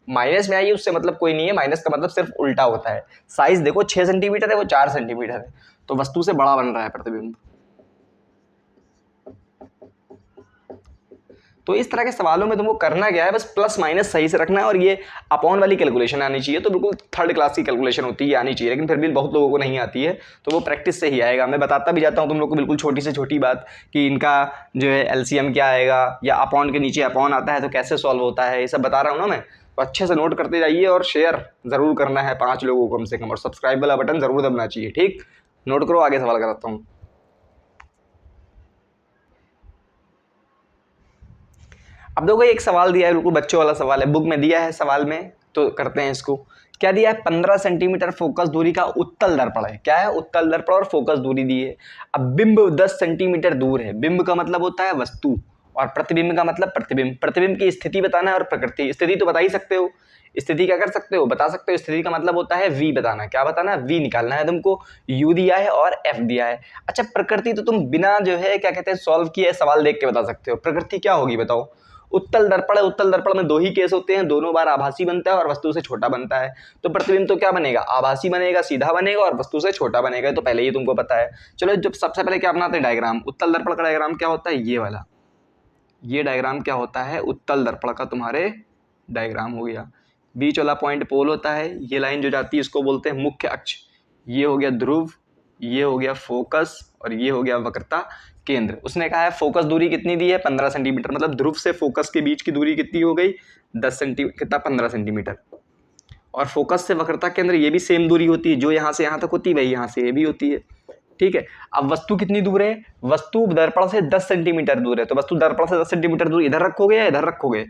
माइनस में आई है उससे मतलब कोई नहीं है, माइनस का मतलब सिर्फ उल्टा होता है। साइज देखो 6 सेंटीमीटर है, वो 4 सेंटीमीटर है, तो वस्तु से बड़ा बन रहा है प्रतिबिंब। तो इस तरह के सवालों में तुमको करना क्या है? बस प्लस माइनस सही से रखना है, और ये अपॉन वाली कैलकुलेशन आनी चाहिए। तो बिल्कुल थर्ड क्लास की कैलकुलेशन होती है, आनी चाहिए, लेकिन फिर भी बहुत लोगों को नहीं आती है, तो वो प्रैक्टिस से ही आएगा। मैं बताता भी जाता हूँ तुम लोग को बिल्कुल छोटी से छोटी बात, कि इनका जो है एलसीएम क्या आएगा, या अपॉन के नीचे अपॉन आता है तो कैसे सॉल्व होता है, ये सब बता रहा हूँ ना मैं। तो अच्छे से नोट करते जाइए, और शेयर ज़रूर करना है 5 लोगों को कम से कम, और सब्सक्राइब वाला बटन ज़रूर दबना चाहिए। ठीक, नोट करो, आगे सवाल कराता हूँ। अब देखो एक सवाल दिया है, बिल्कुल बच्चों वाला सवाल है, बुक में दिया है सवाल में, तो करते हैं इसको। क्या दिया है? 15 सेंटीमीटर फोकस दूरी का उत्तल दर्पण है। क्या है? उत्तल दर्पण, और फोकस दूरी दी है। अब बिंब 10 सेंटीमीटर दूर है। बिंब का मतलब होता है वस्तु, और प्रतिबिंब का मतलब प्रतिबिंब। प्रतिबिंब की स्थिति बताना है, और प्रकृति। स्थिति तो बता ही सकते हो, स्थिति क्या कर सकते हो? बता सकते हो। स्थिति का मतलब होता है वी बताना। क्या बताना है? वी निकालना है तुमको। यू दिया है और एफ दिया है। अच्छा प्रकृति तो तुम बिना जो है क्या कहते हैं सॉल्व किए सवाल देख के बता सकते हो। प्रकृति क्या होगी बताओ? उत्तल दर्पण है, उत्तल दर्पण में दो ही केस होते हैं, दोनों बार आभासी बनता है और वस्तु से छोटा बनता है। तो प्रतिबिंब तो क्या बनेगा? आभासी बनेगा, सीधा बनेगा, और वस्तु से छोटा बनेगा। तो पहले ही तुमको पता है। चलो जब सबसे पहले क्या बनाते हैं? डायग्राम। उत्तल दर्पण का डायग्राम क्या होता है? ये वाला, ये डायग्राम क्या होता है? उत्तल दर्पण का तुम्हारे डायग्राम हो गया। बीच वाला पॉइंट पोल होता है, ये लाइन जो जाती है इसको बोलते हैं मुख्य अक्ष। ये हो गया ध्रुव, ये हो गया फोकस, और ये हो गया वक्रता केंद्र। उसने कहा है फोकस दूरी कितनी दी है? 15 सेंटीमीटर। मतलब ध्रुव से फोकस के बीच की दूरी कितनी हो गई? 10 सेंटीमीटर, कितना? 15 सेंटीमीटर। और फोकस से वक्रता केंद्र ये भी सेम दूरी होती है, जो यहाँ से यहाँ तक होती है वही यहाँ से ये भी होती है। ठीक है। अब वस्तु कितनी दूर है? वस्तु दर्पण से 10 सेंटीमीटर दूर है। तो वस्तु दर्पण से 10 सेंटीमीटर दूर इधर रखोगे या इधर रखोगे?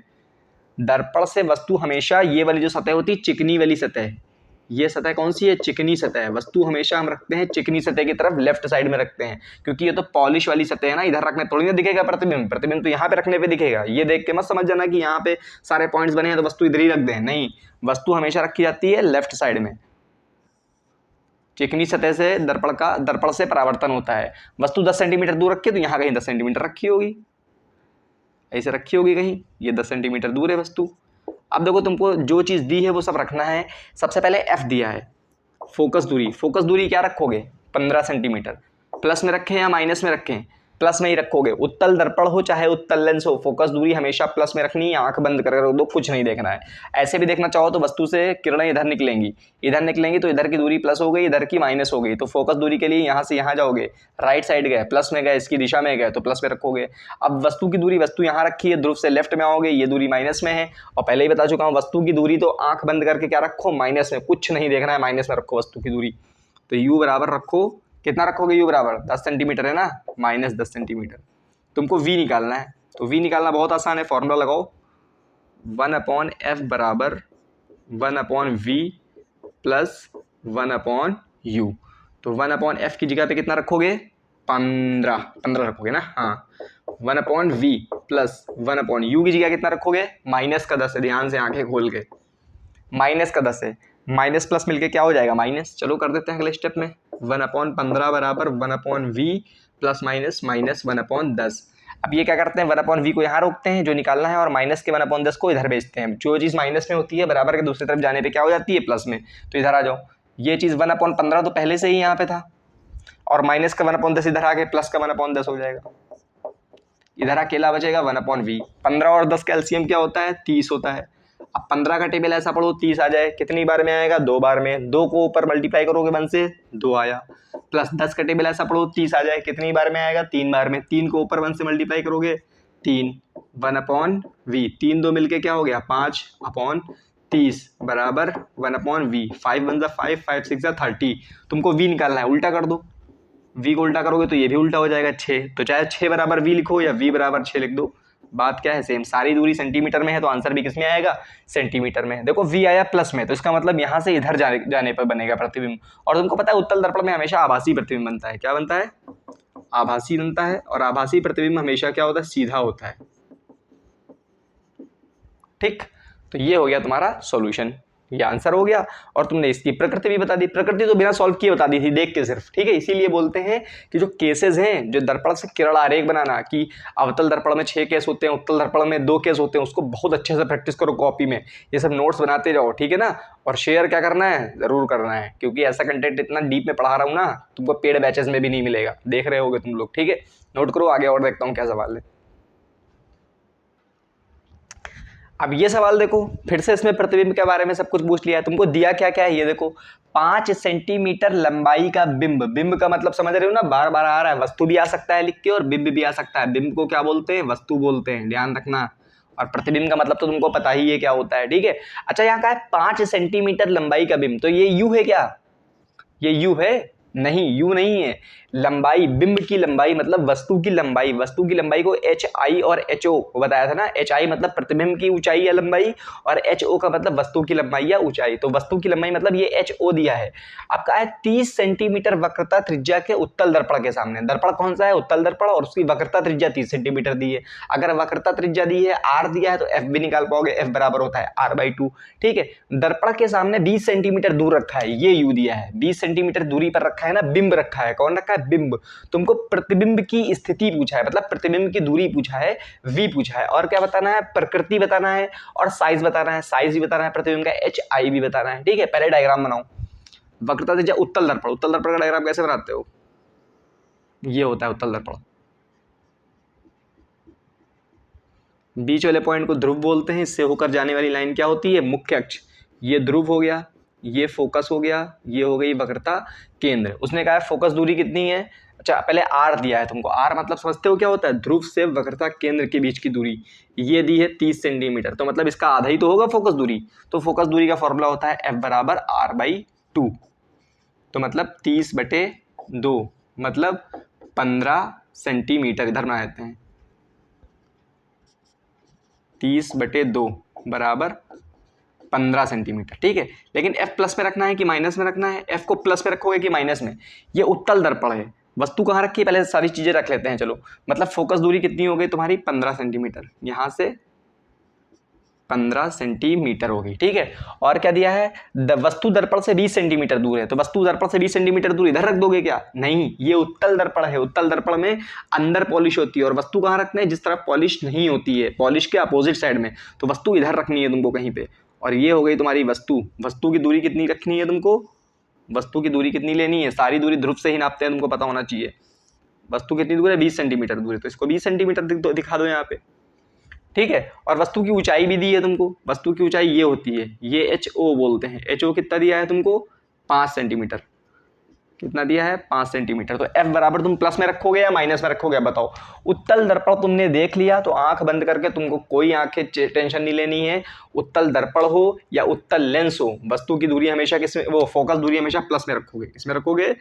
दर्पण से वस्तु हमेशा ये वाली जो सतह होती है, चिकनी वाली सतह, ये सतह कौन सी है? चिकनी सतह है। वस्तु हमेशा हम रखते हैं चिकनी सतह की तरफ, लेफ्ट साइड में रखते हैं, क्योंकि ये तो पॉलिश वाली सतह है ना, इधर रखने थोड़ी ना दिखेगा प्रतिबिंब। प्रतिबिंब तो यहाँ पे रखने पे दिखेगा। ये देख के मत समझ जाना कि यहाँ पे सारे पॉइंट्स बने हैं तो वस्तु इधर ही रख दें, नहीं। वस्तु हमेशा रखी जाती है लेफ्ट साइड में। चिकनी सतह से दर्पण से परावर्तन होता है। वस्तु 10 सेंटीमीटर दूर रखी है तो यहाँ कहीं 10 सेंटीमीटर रखी होगी, ऐसे रखी होगी कहीं। ये 10 सेंटीमीटर दूर है वस्तु। अब देखो तुमको जो चीज़ दी है वो सब रखना है। सबसे पहले एफ दिया है, फोकस दूरी। फोकस दूरी क्या रखोगे? 15 सेंटीमीटर। प्लस में रखें या माइनस में रखें? प्लस में ही रखोगे। उत्तल दर्पण हो चाहे उत्तल लेंस हो, फोकस दूरी हमेशा प्लस में रखनी है। आंख बंद करके रख दो, कुछ नहीं देखना है। ऐसे भी देखना चाहो तो वस्तु से किरणें इधर निकलेंगी, इधर निकलेंगी तो इधर की दूरी प्लस हो गई, इधर की माइनस हो गई। तो फोकस दूरी के लिए यहाँ से यहाँ जाओगे, राइट साइड गए, प्लस में गए, इसकी दिशा में गए तो प्लस में रखोगे। अब वस्तु की दूरी, वस्तु यहाँ रखी है, ध्रुव से लेफ्ट में आओगे, ये दूरी माइनस में है। और पहले ही बता चुका हूँ वस्तु की दूरी तो आंख बंद करके क्या रखो? माइनस में, कुछ नहीं देखना है, माइनस में रखो वस्तु की दूरी। तो यू बराबर रखो, कितना रखोगे? यू बराबर 10 सेंटीमीटर है ना, माइनस 10 सेंटीमीटर। तुमको v निकालना है, तो v निकालना बहुत आसान है, फॉर्मूला लगाओ 1/f बराबर 1/v प्लस 1/u। तो 1/f की जगह पे कितना रखोगे? 15 रखोगे ना, हाँ। 1/v प्लस 1/u की जगह कितना रखोगे? माइनस का 10 है, ध्यान से आंखें खोल के, माइनस का 10 है। माइनस प्लस मिलके क्या हो जाएगा? माइनस। चलो कर देते हैं अगले स्टेप में। 1/15 बराबर 1/v प्लस माइनस माइनस 1/10। अब ये क्या करते हैं, 1/v को यहाँ रोकते हैं जो निकालना है, और माइनस के 1/10 को इधर भेजते हैं। जो चीज़ माइनस में होती है बराबर के दूसरी तरफ जाने पे क्या हो जाती है, प्लस में। तो इधर आ जाओ, ये चीज़ 1/15 तो पहले से ही यहाँ पे था, और माइनस का 1/10 इधर आ गए, प्लस का 1/10 हो जाएगा। इधर अकेला बचेगा 1/v। 15 और 10 का एलसीएम क्या होता है, 30 होता है। अब 15 का टेबल ऐसा पढ़ो 30 आ जाए, कितनी बार में आएगा, 2 बार में। 2 को ऊपर मल्टीप्लाई करोगे 1 से, 2 आया। प्लस 10 का टेबल ऐसा पढ़ो 30 आ जाए, कितनी बार में आएगा, 3 बार में। 3 को ऊपर 1 से मल्टीप्लाई करोगे 3, 1/v। 3 2 मिलके क्या हो गया, 5/30 बराबर 1/v। 5 1 5, 5 6 30। तुमको v निकालना है, उल्टा कर दो। v को उल्टा करोगे तो ये भी उल्टा हो जाएगा 6। तो चाहे 6 बराबर v लिखो या v बराबर 6 लिख दो, बात क्या है, सेम। सारी दूरी सेंटीमीटर में है तो आंसर भी किस में आएगा, सेंटीमीटर में। देखो v आया प्लस में, तो इसका मतलब यहाँ से इधर जाने पर बनेगा प्रतिबिंब। और तुमको पता है उत्तल दर्पण में हमेशा आभासी प्रतिबिंब बनता है। क्या बनता है, आभासी बनता है। और आभासी प्रतिबिंब हमेशा क्या होता है, सीधा होता है। ठीक, तो ये हो गया तुम्हारा सॉल्यूशन, ये आंसर हो गया। और तुमने इसकी प्रकृति भी बता दी। प्रकृति तो बिना सॉल्व किए बता दी थी, देख के सिर्फ। ठीक है, इसीलिए बोलते हैं कि जो केसेस हैं, जो दर्पण से किरण आरेख बनाना, कि अवतल दर्पण में 6 केस होते हैं, उत्तल दर्पण में 2 केस होते हैं, उसको बहुत अच्छे से प्रैक्टिस करो कॉपी में। ये सब नोट्स बनाते जाओ, ठीक है ना। और शेयर क्या करना है, जरूर करना है, क्योंकि ऐसा कंटेंट इतना डीप में पढ़ा रहा हूँ ना, तुमको पेड बैचेस में भी नहीं मिलेगा। देख रहे होगे तुम लोग, ठीक है। नोट करो, आगे और देखता हूँ क्या सवाल है। अब ये सवाल देखो, फिर से इसमें प्रतिबिंब के बारे में सब कुछ पूछ लिया है। तुमको दिया क्या क्या है, ये देखो, 5 सेंटीमीटर लंबाई का बिंब। बिंब का मतलब समझ रहे हो ना, बार बार आ रहा है। वस्तु भी आ सकता है लिख के, और बिंब भी आ सकता है। बिंब को क्या बोलते हैं, वस्तु बोलते हैं, ध्यान रखना। और प्रतिबिंब का मतलब तो तुमको पता ही है क्या होता है, ठीक है। अच्छा, यहाँ का है 5 सेंटीमीटर लंबाई का बिंब, तो ये यू है क्या, ये यू है, नहीं, यू नहीं है। लंबाई, बिंब की लंबाई मतलब वस्तु की लंबाई। वस्तु की लंबाई को एच आई और एच ओ बताया था ना। एच आई मतलब प्रतिबिंब की ऊंचाई या लंबाई, और एच ओ का मतलब वस्तु की लंबाई या ऊंचाई। तो वस्तु की लंबाई मतलब ये एच ओ दिया है। आपका है 30 सेंटीमीटर वक्रता त्रिज्या के उत्तल दर्पण के सामने। दर्पण कौन सा है, उत्तल दर्पण, और उसकी वक्रता त्रिज्या 30 सेंटीमीटर दी है। अगर वक्रता त्रिज्या दी है, आर दिया है, तो एफ भी निकाल पाओगे। एफ बराबर होता है r/2, ठीक है। दर्पण के सामने 20 सेंटीमीटर दूर रखा है, ये यू दिया है। 20 सेंटीमीटर दूरी पर रखा है ना, बिंब रखा है। कौन रखा है, बिंब। तुमको प्रतिबिंब की स्थिति पूछा है, मतलब प्रतिबिंब की दूरी पूछा है, v पूछा है। और क्या बताना है, प्रकृति बताना है, और साइज बताना है। साइज भी बताना है प्रतिबिंब का, एच आई भी बताना है, ठीक है। पहले डायग्राम बनाओ। वक्रता त्रिज्या उत्तल दर्पण, उत्तल दर्पण का डायग्राम कैसे बनाते हो, ये होता है उत्तल दर्पण। बीच वाले पॉइंट को ध्रुव बोलते हैं। इससे होकर जाने वाली लाइन क्या होती है, मुख्य अक्ष। ये ध्रुव हो गया, ये फोकस हो गया, ये हो गई वक्रता केंद्र। उसने कहा फोकस दूरी कितनी है। अच्छा, पहले आर दिया है तुमको। आर मतलब समझते हो क्या होता है, ध्रुव से वक्रता केंद्र के बीच की दूरी। ये दी है 30 सेंटीमीटर, तो मतलब इसका आधा ही तो होगा फोकस दूरी। तो फोकस दूरी का फॉर्मूला होता है F बराबर r/2। तो मतलब 30/2 मतलब 15 सेंटीमीटर। इधर बना देते हैं, 30/2 बराबर 15 सेंटीमीटर, ठीक है। लेकिन F प्लस में रखना है कि माइनस में रखना है, F को प्लस में रखोगे कि माइनस में। ये उत्तल दर्पण है। वस्तु कहाँ रखी है, पहले सारी चीजें रख लेते हैं, चलो। मतलब फोकस दूरी कितनी हो गई तुम्हारी, 15 सेंटीमीटर। यहाँ से 15 सेंटीमीटर होगी, ठीक है। और क्या दिया है, वस्तु दर्पण से 20 सेंटीमीटर दूर है। तो वस्तु दर्पण से 20 सेंटीमीटर दूर इधर रख दोगे क्या, नहीं, ये उत्तल दर्पण है। उत्तल दर्पण में अंदर पॉलिश होती है, और वस्तु कहाँ रखना है, जिस तरफ पॉलिश नहीं होती है, पॉलिश के अपोजिट साइड में। तो वस्तु इधर रखनी है तुमको कहीं पे। और ये हो गई तुम्हारी वस्तु। वस्तु की दूरी कितनी रखनी है तुमको, वस्तु की दूरी कितनी लेनी है, सारी दूरी ध्रुव से ही नापते हैं, तुमको पता होना चाहिए। वस्तु कितनी दूर है, 20 सेंटीमीटर दूर है, तो इसको 20 सेंटीमीटर दिखा दो यहाँ पे, ठीक है। और वस्तु की ऊंचाई भी दी है तुमको। वस्तु की ऊंचाई ये होती है, ये एच ओ बोलते हैं। एच ओ कितना दिया है तुमको, 5 सेंटीमीटर। कितना दिया है, 5 सेंटीमीटर। तो F बराबर तुम प्लस में रखोगे या माइनस में रखोगे, बताओ। उत्तल दर्पण तुमने देख लिया, तो आंख बंद करके तुमको कोई आंखें टेंशन नहीं लेनी है। उत्तल दर्पण हो या उत्तल लेंस हो, वस्तु की दूरी हमेशा किसमें, वो फोकस दूरी हमेशा प्लस में रखोगे। किसमें रखोगे,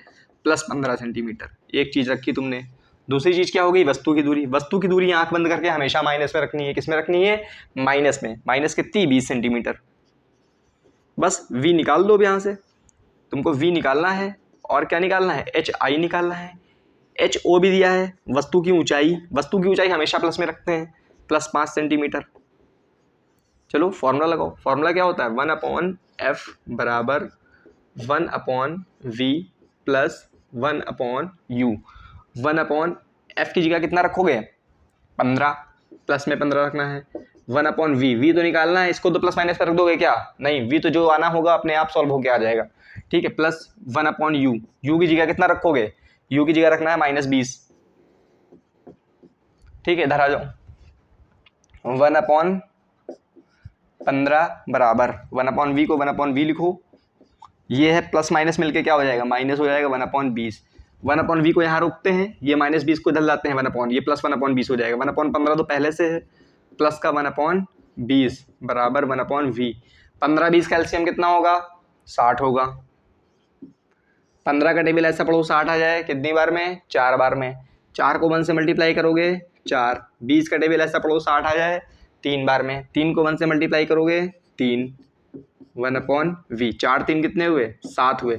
प्लस 15 सेंटीमीटर। एक चीज रखी तुमने। दूसरी चीज क्या हो गई, वस्तु की दूरी। वस्तु की दूरी आंख बंद करके हमेशा माइनस में रखनी है। किसमें रखनी है, माइनस में। माइनस कितनी, 20 सेंटीमीटर। बस v निकाल दो यहाँ से। तुमको v निकालना है, और क्या निकालना है, एच आई निकालना है। एच ओ भी दिया है। वस्तु की ऊंचाई, वस्तु की ऊंचाई हमेशा प्लस में रखते हैं, प्लस 5 सेंटीमीटर। चलो फॉर्मूला लगाओ। फॉर्मूला क्या होता है, 1/f बराबर 1/v प्लस 1/u। 1/f की जगह कितना रखोगे, 15, प्लस में 15 रखना है। 1/v, v तो निकालना है, इसको तो प्लस माइनस पर रख दोगे क्या? नहीं, v तो जो आना होगा अपने आप सॉल्व होके आ जाएगा। ठीक है, प्लस 1/u, u की जगह कितना रखोगे? u की जगह रखना है -20। ठीक है, इधर आ जाओ। 1/15 बराबर 1/v को 1/v लिखो, ये है प्लस माइनस मिलके क्या हो जाएगा? माइनस हो जाएगा 1/20। 1/v को यहाँ रोकते हैं, ये -20 को इधर लाते हैं 1/, ये प्लस 1/20 हो जाएगा। 1/15 तो पहले से है, प्लस का 1/20 बराबर 1/v। 15 20 का एलसीएम कितना होगा? 60 होगा। 15 का टेबल ऐसा पढ़ो 60 आ जाए, कितनी बार में? 4 बार में। 4 को 1 से मल्टीप्लाई करोगे 4। 20 का टेबल ऐसा पढ़ो 60 आ जाए 3 बार में। 3 को 1 से मल्टीप्लाई करोगे 3, 1/v। 4 3 कितने हुए? 7 हुए।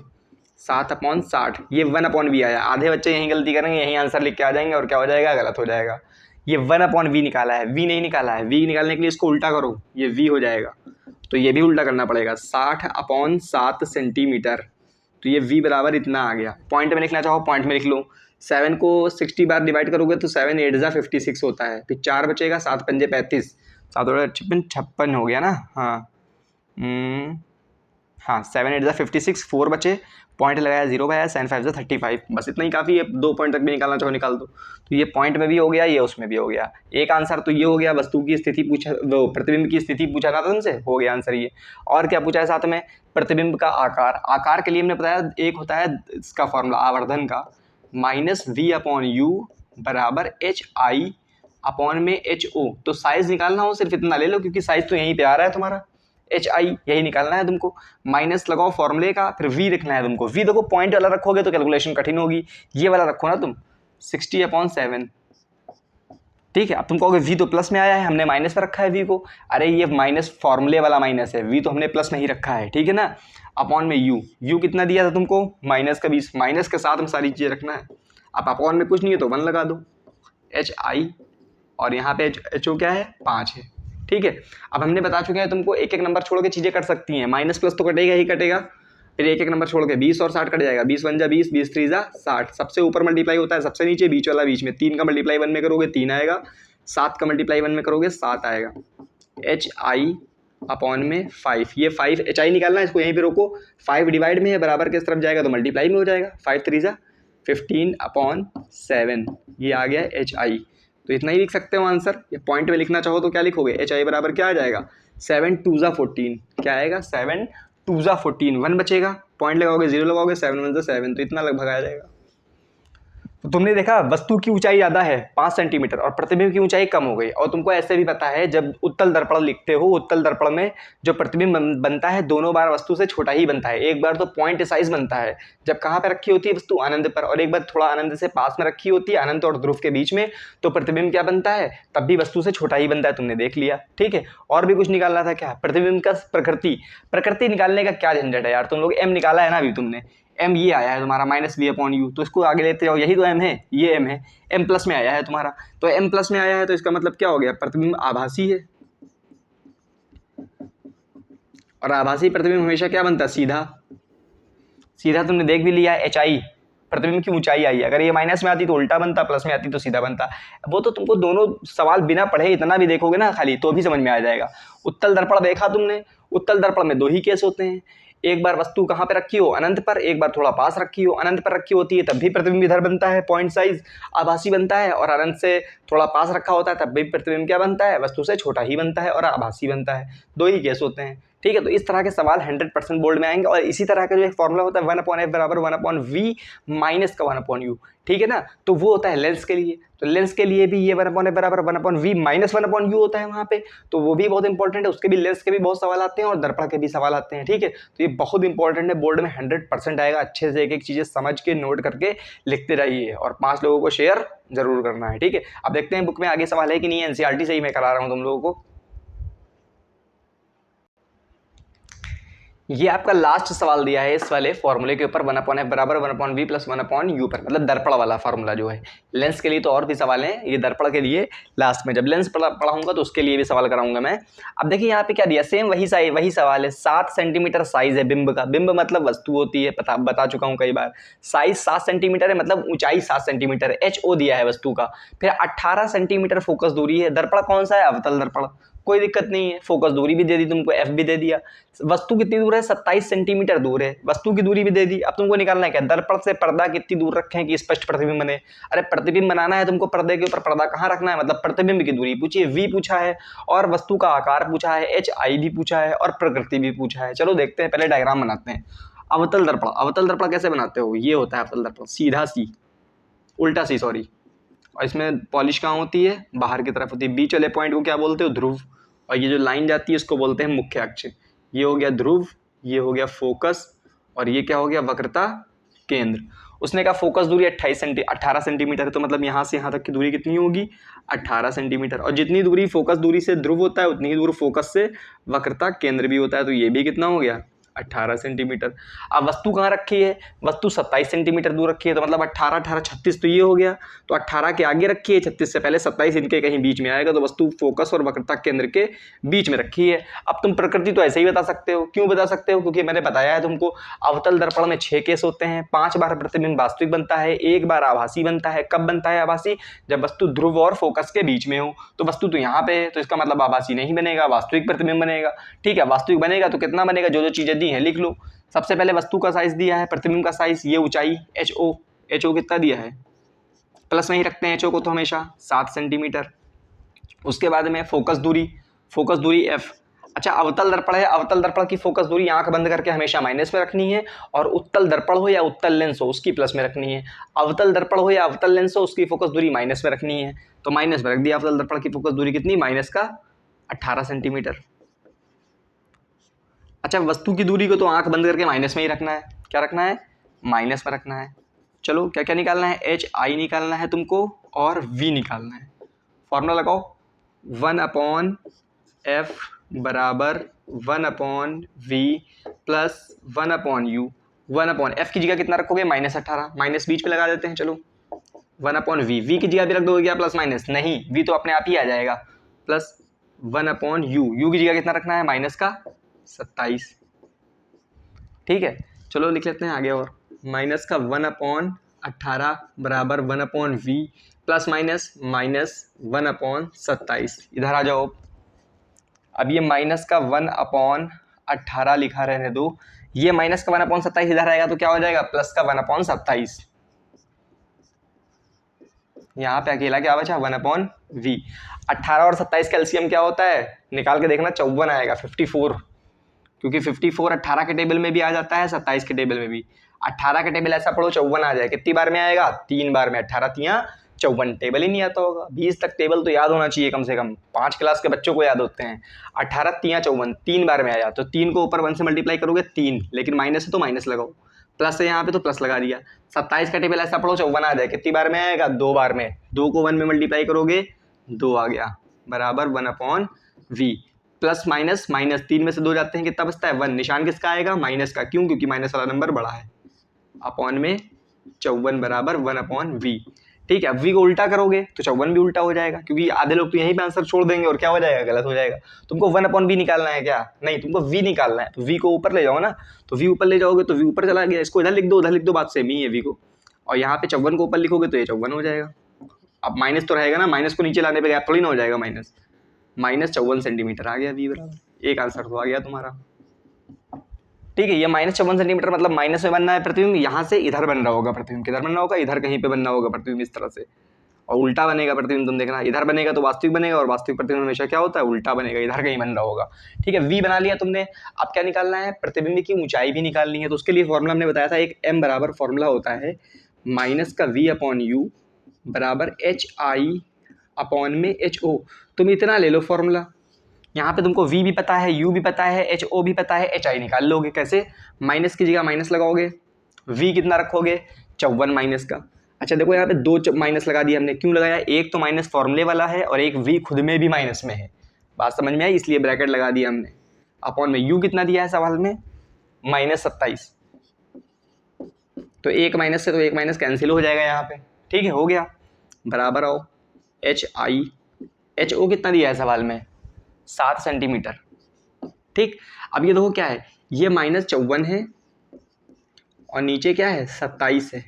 7/60, ये 1/v आया। आधे बच्चे यहीं गलती करेंगे, यहीं आंसर लिख के आ जाएंगे और क्या हो जाएगा? गलत हो जाएगा। ये 1/v निकाला है, v नहीं निकाला है। v निकालने के लिए इसको उल्टा करो, ये v हो जाएगा, तो ये भी उल्टा करना पड़ेगा। 60/7 सेंटीमीटर, तो ये v बराबर इतना आ गया। पॉइंट में लिखना चाहो पॉइंट में लिख लो। 7 को 60 बार डिवाइड करोगे तो 7 8 जा 56 होता है, फिर 4 बचेगा, 7 पंजे 35, 7 और 56 हो गया ना। हाँ 7 8 जा 56, 4 बचे, पॉइंट लगाया 0 आया, 7 5 जा 35, बस इतना ही काफ़ी है। 2 पॉइंट तक भी निकालना चाहो निकाल दो। तो ये पॉइंट में भी हो गया, ये उसमें भी हो गया। एक आंसर तो ये हो गया, वस्तु की स्थिति पूछा, वो प्रतिबिंब की स्थिति पूछा था तुमसे, हो गया आंसर ये। और क्या पूछा है साथ में? प्रतिबिंब का आकार। आकार के लिए हमने बताया एक होता है इसका फॉर्मूला आवर्धन का, -v/u बराबर hi/HO। तो साइज निकालना हो सिर्फ इतना ले लो, क्योंकि साइज तो यहीं पे आ रहा है तुम्हारा, HI यही निकालना है तुमको। माइनस लगाओ फॉर्मूले का, फिर v लिखना है तुमको। v देखो पॉइंट वाला रखोगे तो कैलकुलेशन कठिन होगी, ये वाला रखो ना तुम, 60/7। ठीक है, अब तुम कहोगे v तो प्लस में आया है, हमने माइनस पर रखा है v को। अरे ये माइनस फॉर्मूले वाला माइनस है, v तो हमने प्लस में ही रखा है, ठीक है ना। अपॉन में u कितना दिया था तुमको? -20, माइनस के साथ हम सारी चीज़ें रखना है। अब अपॉन में कुछ नहीं है तो 1 लगा दो, HI, और यहाँ पे HO क्या है? 5 है। ठीक है, अब हमने बता चुके हैं तुमको एक एक नंबर छोड़ के चीज़ें कट सकती हैं। माइनस प्लस तो कटेगा ही कटेगा, फिर एक एक नंबर छोड़ के 20 और 60 कट जाएगा। 20 1 जा 20, 20 3 जा 60। सबसे ऊपर मल्टीप्लाई होता है सबसे नीचे, बीच वाला बीच में। 3 का मल्टीप्लाई 1 में करोगे 3 आएगा, 7 का मल्टीप्लाई 1 में करोगे 7 आएगा। HI/5, ये 5 HI निकालना है, इसको यहीं पे रोको। 5 डिवाइड में है, बराबर के तरफ जाएगा तो मल्टीप्लाई में हो जाएगा। 5 3 जा 15/7, ये आ गया HI। तो इतना ही लिख सकते हो आंसर। ये पॉइंट में लिखना चाहो तो क्या लिखोगे? HI बराबर क्या आ जाएगा? 7 2 जा 14, क्या आएगा? 7 2 जा 14, 1 बचेगा, पॉइंट लगाओगे 0 लगाओगे, 7 1 जा 7, तो इतना लगभग आ जाएगा। तो तुमने देखा वस्तु की ऊंचाई ज़्यादा है 5 सेंटीमीटर और प्रतिबिंब की ऊंचाई कम हो गई। और तुमको ऐसे भी पता है जब उत्तल दर्पण लिखते हो, उत्तल दर्पण में जो प्रतिबिंब बनता है दोनों बार वस्तु से छोटा ही बनता है। एक बार तो पॉइंट साइज बनता है जब कहाँ पर रखी होती है वस्तु? अनंत पर, और एक बार थोड़ा अनंत से पास में रखी होती है, अनंत और ध्रुव के बीच में, तो प्रतिबिंब क्या बनता है? तब भी वस्तु से छोटा ही बनता है, तुमने देख लिया। ठीक है, और भी कुछ निकालना था क्या? प्रतिबिंब का प्रकृति निकालने का क्या झंझट है यार, तुम लोग m निकाला है ना अभी तुमने, m ये आया है तुम्हारा -v/u, तो इसको आगे लेते जाओ, यही तो m है, ये m है, m प्लस में आया है तुम्हारा। तो m प्लस में आया है तो इसका मतलब क्या हो गया? प्रतिबिंब आभासी है, और आभासी प्रतिबिंब हमेशा क्या बनता है? सीधा। सीधा तुमने देख भी लिया है, HI प्रतिबिंब की ऊंचाई आई है। अगर ये माइनस में आती तो उल्टा बनता, प्लस में आती तो सीधा बनता। वो तो तुमको दोनों सवाल बिना पढ़े इतना भी देखोगे ना खाली तो भी समझ में आ जाएगा। उत्तल दर्पण देखा तुमने? उत्तल दर्पण में 2 ही केस होते हैं, एक बार वस्तु कहाँ पे रखी हो? अनंत पर, एक बार थोड़ा पास रखी हो। अनंत पर रखी होती है तब भी प्रतिबिंब इधर बनता है, पॉइंट साइज आभासी बनता है, और अनंत से थोड़ा पास रखा होता है तब भी प्रतिबिंब क्या बनता है? वस्तु से छोटा ही बनता है और आभासी बनता है। 2 ही केस होते हैं। ठीक है, तो इस तरह के सवाल 100% बोर्ड में आएंगे। और इसी तरह का जो एक फॉर्मूला होता है 1/f बराबर 1/v माइनस का 1/u, ठीक है ना, तो वो होता है लेंस के लिए। तो लेंस के लिए भी ये 1/f बराबर 1/v माइनस 1/u होता है वहाँ पे, तो वो भी बहुत इंपॉर्टेंट है। उसके भी लेंस के भी बहुत सवाल आते हैं और दर्पण के भी सवाल आते हैं। ठीक है, तो ये बहुत इंपॉर्टेंट है, बोर्ड में 100% आएगा। अच्छे से एक एक चीज़ें समझ के नोट करके लिखते रहिए और 5 लोगों को शेयर जरूर करना है। ठीक है, अब देखते हैं बुक में आगे सवाल है कि नहीं है। NCERT से ही मैं करा रहा हूँ तुम लोगों को। ये आपका लास्ट सवाल दिया है इस वाले फॉर्मूले के ऊपर 1/f बराबर 1/v प्लस 1/u पर, मतलब दर्पण वाला फार्मूला जो है। लेंस के लिए तो और भी सवाल हैं, ये दर्पण के लिए लास्ट में जब लेंस पढ़ाऊंगा तो उसके लिए भी सवाल कराऊंगा मैं। अब देखिए यहाँ पे क्या दिया, सेम वही सवाल है। 7 सेंटीमीटर साइज है बिंब का। बिंब मतलब वस्तु होती है, बता चुका हूँ कई बार। साइज 7 सेंटीमीटर है, मतलब ऊंचाई 7 सेंटीमीटर है। HO दिया है वस्तु का। फिर 18 सेंटीमीटर फोकस दूरी है। दर्पण कौन सा है? अवतल दर्पण। कोई दिक्कत नहीं है, फोकस दूरी भी दे दी तुमको, F भी दे दिया। वस्तु कितनी दूर है? 27 सेंटीमीटर दूर है। वस्तु की दूरी भी दे दी। अब तुमको निकालना है क्या, दर्पण से पर्दा कितनी दूर रखें कि स्पष्ट प्रतिबिंब बने। अरे प्रतिबिंब बनाना है तुमको, पर्दे के ऊपर पर्दा कहाँ रखना है, मतलब प्रतिबिंब की दूरी पूछी है, V पूछा है, और वस्तु का आकार पूछा है, HI भी पूछा है, और प्रकृति भी पूछा है। चलो देखते हैं, पहले डायग्राम बनाते हैं। अवतल दर्पण। अवतल दर्पण कैसे बनाते हो? ये होता है अवतल दर्पण, सीधा सी, उल्टा सी सॉरी। और इसमें पॉलिश कहाँ होती है? बाहर की तरफ होती है। बीच वाले पॉइंट को क्या बोलते हो? ध्रुव। और ये जो लाइन जाती है इसको बोलते हैं मुख्य अक्ष। ये हो गया ध्रुव, ये हो गया फोकस, और ये क्या हो गया? वक्रता केंद्र। उसने कहा फोकस दूरी 18 सेंटीमीटर है, तो मतलब यहाँ से यहाँ तक की दूरी कितनी होगी? 18 सेंटीमीटर। और जितनी दूरी फोकस दूरी से ध्रुव होता है उतनी ही दूर फोकस से वक्रता केंद्र भी होता है, तो ये भी कितना हो गया? 18 सेंटीमीटर। अब वस्तु कहाँ रखी है? वस्तु 27 सेंटीमीटर दूर रखी है, तो मतलब 18 18 36, तो ये हो गया। तो 18 के आगे रखी है, 36 से पहले, 27 इनके कहीं बीच में आएगा, तो वस्तु फोकस और वक्रता केंद्र के बीच में रखी है। अब तुम प्रकृति तो ऐसे ही बता सकते हो। क्यों बता सकते हो? क्योंकि मैंने बताया है तुमको, अवतल दर्पण में 6 केस होते हैं। 5 बार प्रतिबिंब वास्तविक बनता है, 1 बार आभासी बनता है। कब बनता है आभासी? जब वस्तु ध्रुव और फोकस के बीच में हो। तो वस्तु तो यहाँ पे है, तो इसका मतलब आभासी नहीं बनेगा, वास्तविक प्रतिबिंब बनेगा। ठीक है, वास्तविक बनेगा तो कितना बनेगा? जो जो चीजें दी हैं लिख लो। सबसे पहले वस्तु का साइज दिया है, प्रतिबिंब का साइज, ये ऊंचाई HO कितना दिया है? प्लस में ही रखते हैं HO को तो हमेशा, 7 सेंटीमीटर। उसके बाद में फोकस दूरी F। अच्छा, अवतल दर्पण है, अवतल दर्पण की फोकस दूरी आंख बंद करके हमेशा माइनस में रखनी है, और उत्तल दर्पण हो या उत्तल लेंस हो उसकी प्लस में रखनी है। अवतल दर्पण हो या अवतल लेंस हो उसकी फोकस दूरी माइनस में रखनी है, तो माइनस में रख दिया। अवतल दर्पण की फोकस दूरी कितनी? माइनस का 18 सेंटीमीटर। अच्छा, वस्तु की दूरी को तो आंख बंद करके माइनस में ही रखना है। क्या रखना है? माइनस में रखना है। चलो क्या क्या निकालना है? HI निकालना है तुमको, और V निकालना है। फॉर्मूला लगाओ, 1/f बराबर 1/v प्लस 1/u। 1/f की जगह कितना रखोगे? -18, माइनस बीच पे लगा देते हैं। चलो 1/v, v की जगह भी रख दोगे क्या प्लस माइनस? नहीं, v तो अपने आप ही आ जाएगा, प्लस 1/u। u की जगह कितना रखना है? माइनस का 27। ठीक है, चलो लिख लेते हैं आगे, और माइनस का 1/18 बराबर 1/v प्लस माइनस -1/27। इधर आ जाओ। अब ये माइनस का 1/18 लिखा रहने दो, ये माइनस का 1/27 इधर आएगा तो क्या हो जाएगा? प्लस का 1/27। यहाँ पे अकेला क्या बचा? 1/v। 18 और 27 का एलसीएम क्या होता है? निकाल के देखना, 54 आएगा, 54। क्योंकि 54 18 के टेबल में भी आ जाता है, 27 के टेबल में भी। 18 का टेबल ऐसा पढ़ो 54 आ जाए। कितनी बार में आएगा? 3 बार में। 18 तियां 54, टेबल ही नहीं आता होगा। 20 तक टेबल तो याद होना चाहिए कम से कम, 5 क्लास के बच्चों को याद होते हैं। 18 तियां 54, 3 बार में आया, तो 3 को ऊपर 1 से मल्टीप्लाई करोगे 3, लेकिन माइनस है तो माइनस लगाओ, प्लस है यहाँ पे तो प्लस लगा दिया। 27 का टेबल ऐसा पढ़ो 54 आ जाए। कितनी बार में आएगा? 2 बार में। 2 को 1 में मल्टीप्लाई करोगे 2 आ गया, बराबर 1/v। प्लस माइनस, माइनस 3 में से 2 जाते हैं, कितना बचता है? 1। निशान किसका आएगा? माइनस का। क्यों? क्योंकि माइनस वाला नंबर बड़ा है। अपॉन में 54 बराबर 1/v। ठीक है, v को उल्टा करोगे तो 54 भी उल्टा हो जाएगा, क्योंकि आधे लोग तो यहीं पे आंसर छोड़ देंगे और क्या हो जाएगा? गलत हो जाएगा। तुमको 1/v निकालना है क्या? नहीं, तुमको v निकालना है, तो v को ऊपर ले जाओ ना। तो v ऊपर ले जाओगे तो v ऊपर चला गया, इसको इधर लिख दो, उधर लिख दो, बात सेम ही है v को। और यहाँ पे 54 को ऊपर लिखोगे तो ये 54 हो जाएगा। अब माइनस तो रहेगा ना, माइनस को नीचे लाने पे गैप थोड़ी ना हो जाएगा। -54 सेंटीमीटर आ गया v बराबर। एक आंसर तो आ गया तुम्हारा। ठीक है, ये -54 सेंटीमीटर मतलब माइनस में बनना है प्रतिबिंब, यहाँ से इधर बन रहा होगा प्रतिबिंब। किधर बनना होगा? इधर कहीं पे बनना होगा प्रतिबिंब, इस तरह से। और उल्टा बनेगा प्रतिबिंब, तुम देखना, इधर बनेगा तो वास्तविक बनेगा, और वास्तविक प्रतिबिंब हमेशा क्या होता है? उल्टा बनेगा, इधर कहीं बन रहा होगा। ठीक है, v बना लिया तुमने। अब क्या निकालना है? प्रतिबिंब की ऊंचाई भी निकालनी है। तो उसके लिए फॉर्मूला हमने बताया था, एक m बराबर फॉर्मूला होता है माइनस का v/u बराबर HI अपॉन में HO। तुम इतना ले लो फॉर्मूला। यहाँ पे तुमको v भी पता है, u भी पता है, HO भी पता है, HI निकाल लोगे। कैसे? माइनस की जगह माइनस लगाओगे, v कितना रखोगे? 54 माइनस का। अच्छा देखो, यहाँ पे 2 माइनस लगा दिया हमने। क्यों लगाया? एक तो माइनस फॉर्मूले वाला है, और एक v खुद में भी माइनस में है। बात समझ में आई? इसलिए ब्रैकेट लगा दिया हमने। अपॉन में u कितना दिया है सवाल में? -27। तो एक माइनस से तो एक माइनस कैंसिल हो जाएगा यहाँ पे, ठीक है, हो गया। बराबर आओ HO कितना दिया है सवाल में, 7 सेंटीमीटर, ठीक। अब ये देखो क्या है, ये -54 है और नीचे क्या है 27 है,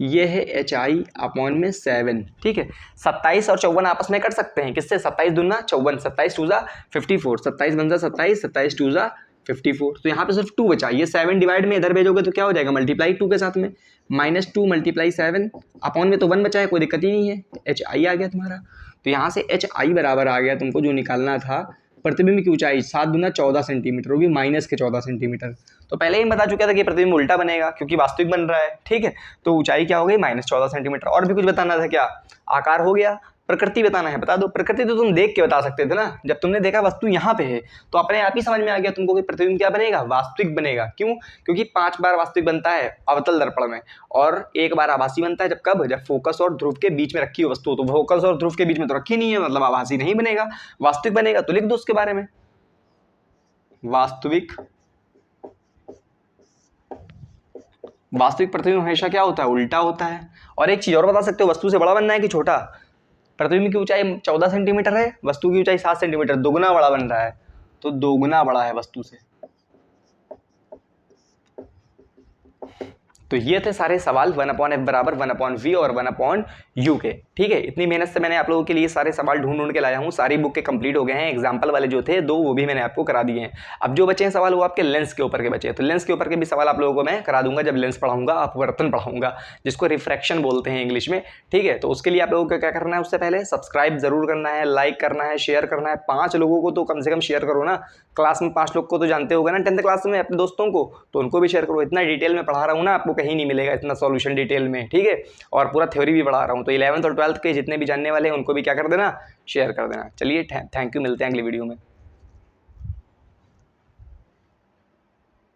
ये है HI/7, ठीक है। 27 और 54 आपस में कट सकते हैं, किससे, 27 दूना 54, 27 2 जा 54, 27 1 जा 27, 27 2 जा 54, तो यहाँ पे सिर्फ 2 बचा। ये 7 डिवाइड में इधर भेजोगे तो क्या हो जाएगा, मल्टीप्लाई 2 के साथ में, -2 × 7 अपॉन में तो 1 बचा है, कोई दिक्कत ही नहीं है, HI आ गया तुम्हारा। तो यहाँ से HI बराबर आ गया तुमको जो निकालना था, प्रतिबिंब की ऊंचाई 7 दूना 14 सेंटीमीटर, वो भी -14 सेंटीमीटर। तो पहले ही बता चुका था कि प्रतिबिंब उल्टा बनेगा क्योंकि वास्तविक बन रहा है, ठीक है। तो ऊंचाई क्या हो गई, -14 सेंटीमीटर। और भी कुछ बताना था क्या, आकार हो गया, प्रकृति बताना है, बता दो। प्रकृति तो तुम देख के बता सकते थे ना, जब तुमने देखा वस्तु यहाँ पे है तो अपने आप ही समझ में आ गया तुमको कि प्रतिबिंब क्या बनेगा, वास्तविक बनेगा। क्यों, क्योंकि 5 बार वास्तविक बनता है अवतल दर्पण में और 1 बार आभासी बनता है, जब कब, जब फोकस और ध्रुव के बीच में रखी हो वस्तु। तो फोकस और ध्रुव के बीच में तो रखी नहीं है, मतलब आभासी नहीं बनेगा, वास्तविक बनेगा। तो लिख दो उसके बारे में, वास्तविक प्रतिबिंब हमेशा क्या होता है, उल्टा होता है। और एक चीज और बता सकते हो, वस्तु से बड़ा बनना है कि छोटा। प्रतिबिंब की ऊंचाई 14 सेंटीमीटर है, वस्तु की ऊंचाई 7 सेंटीमीटर, दोगुना बड़ा बन रहा है, तो दोगुना बड़ा है वस्तु से। तो ये थे सारे सवाल 1/f बराबर 1/v और 1/u के, ठीक है। इतनी मेहनत से मैंने आप लोगों के लिए सारे सवाल ढूंढ के लाया हूँ, सारी बुक के कंप्लीट हो गए हैं। एग्जाम्पल वाले जो थे 2 वो भी मैंने आपको करा दिए हैं। अब जो बचे हैं सवाल वो आपके लेंस के ऊपर के बचे हैं, तो लेंस के ऊपर के भी सवाल आप लोगों को मैं करा दूंगा जब लेंस पढ़ाऊंगा, अपवर्तन पढ़ाऊंगा, जिसको रिफ्रैक्शन बोलते हैं इंग्लिश में, ठीक है। तो उसके लिए आप लोगों को क्या करना है, उससे पहले सब्सक्राइब जरूर करना है, लाइक करना है, शेयर करना है। 5 लोगों को तो कम से कम शेयर करो ना, क्लास में 5 लोग को तो जानते होगा ना 10th क्लास में अपने दोस्तों को, तो उनको भी शेयर करो। इतना डिटेल में पढ़ा रहा हूँ ना, आपको कहीं नहीं मिलेगा इतना सॉल्यूशन डिटेल में, ठीक है। और पूरा थ्योरी भी पढ़ा रहा हूँ, तो 11th और 12th के जितने भी जानने वाले हैं उनको भी क्या कर देना, शेयर कर देना। चलिए थैंक यू, मिलते हैं अगली वीडियो में।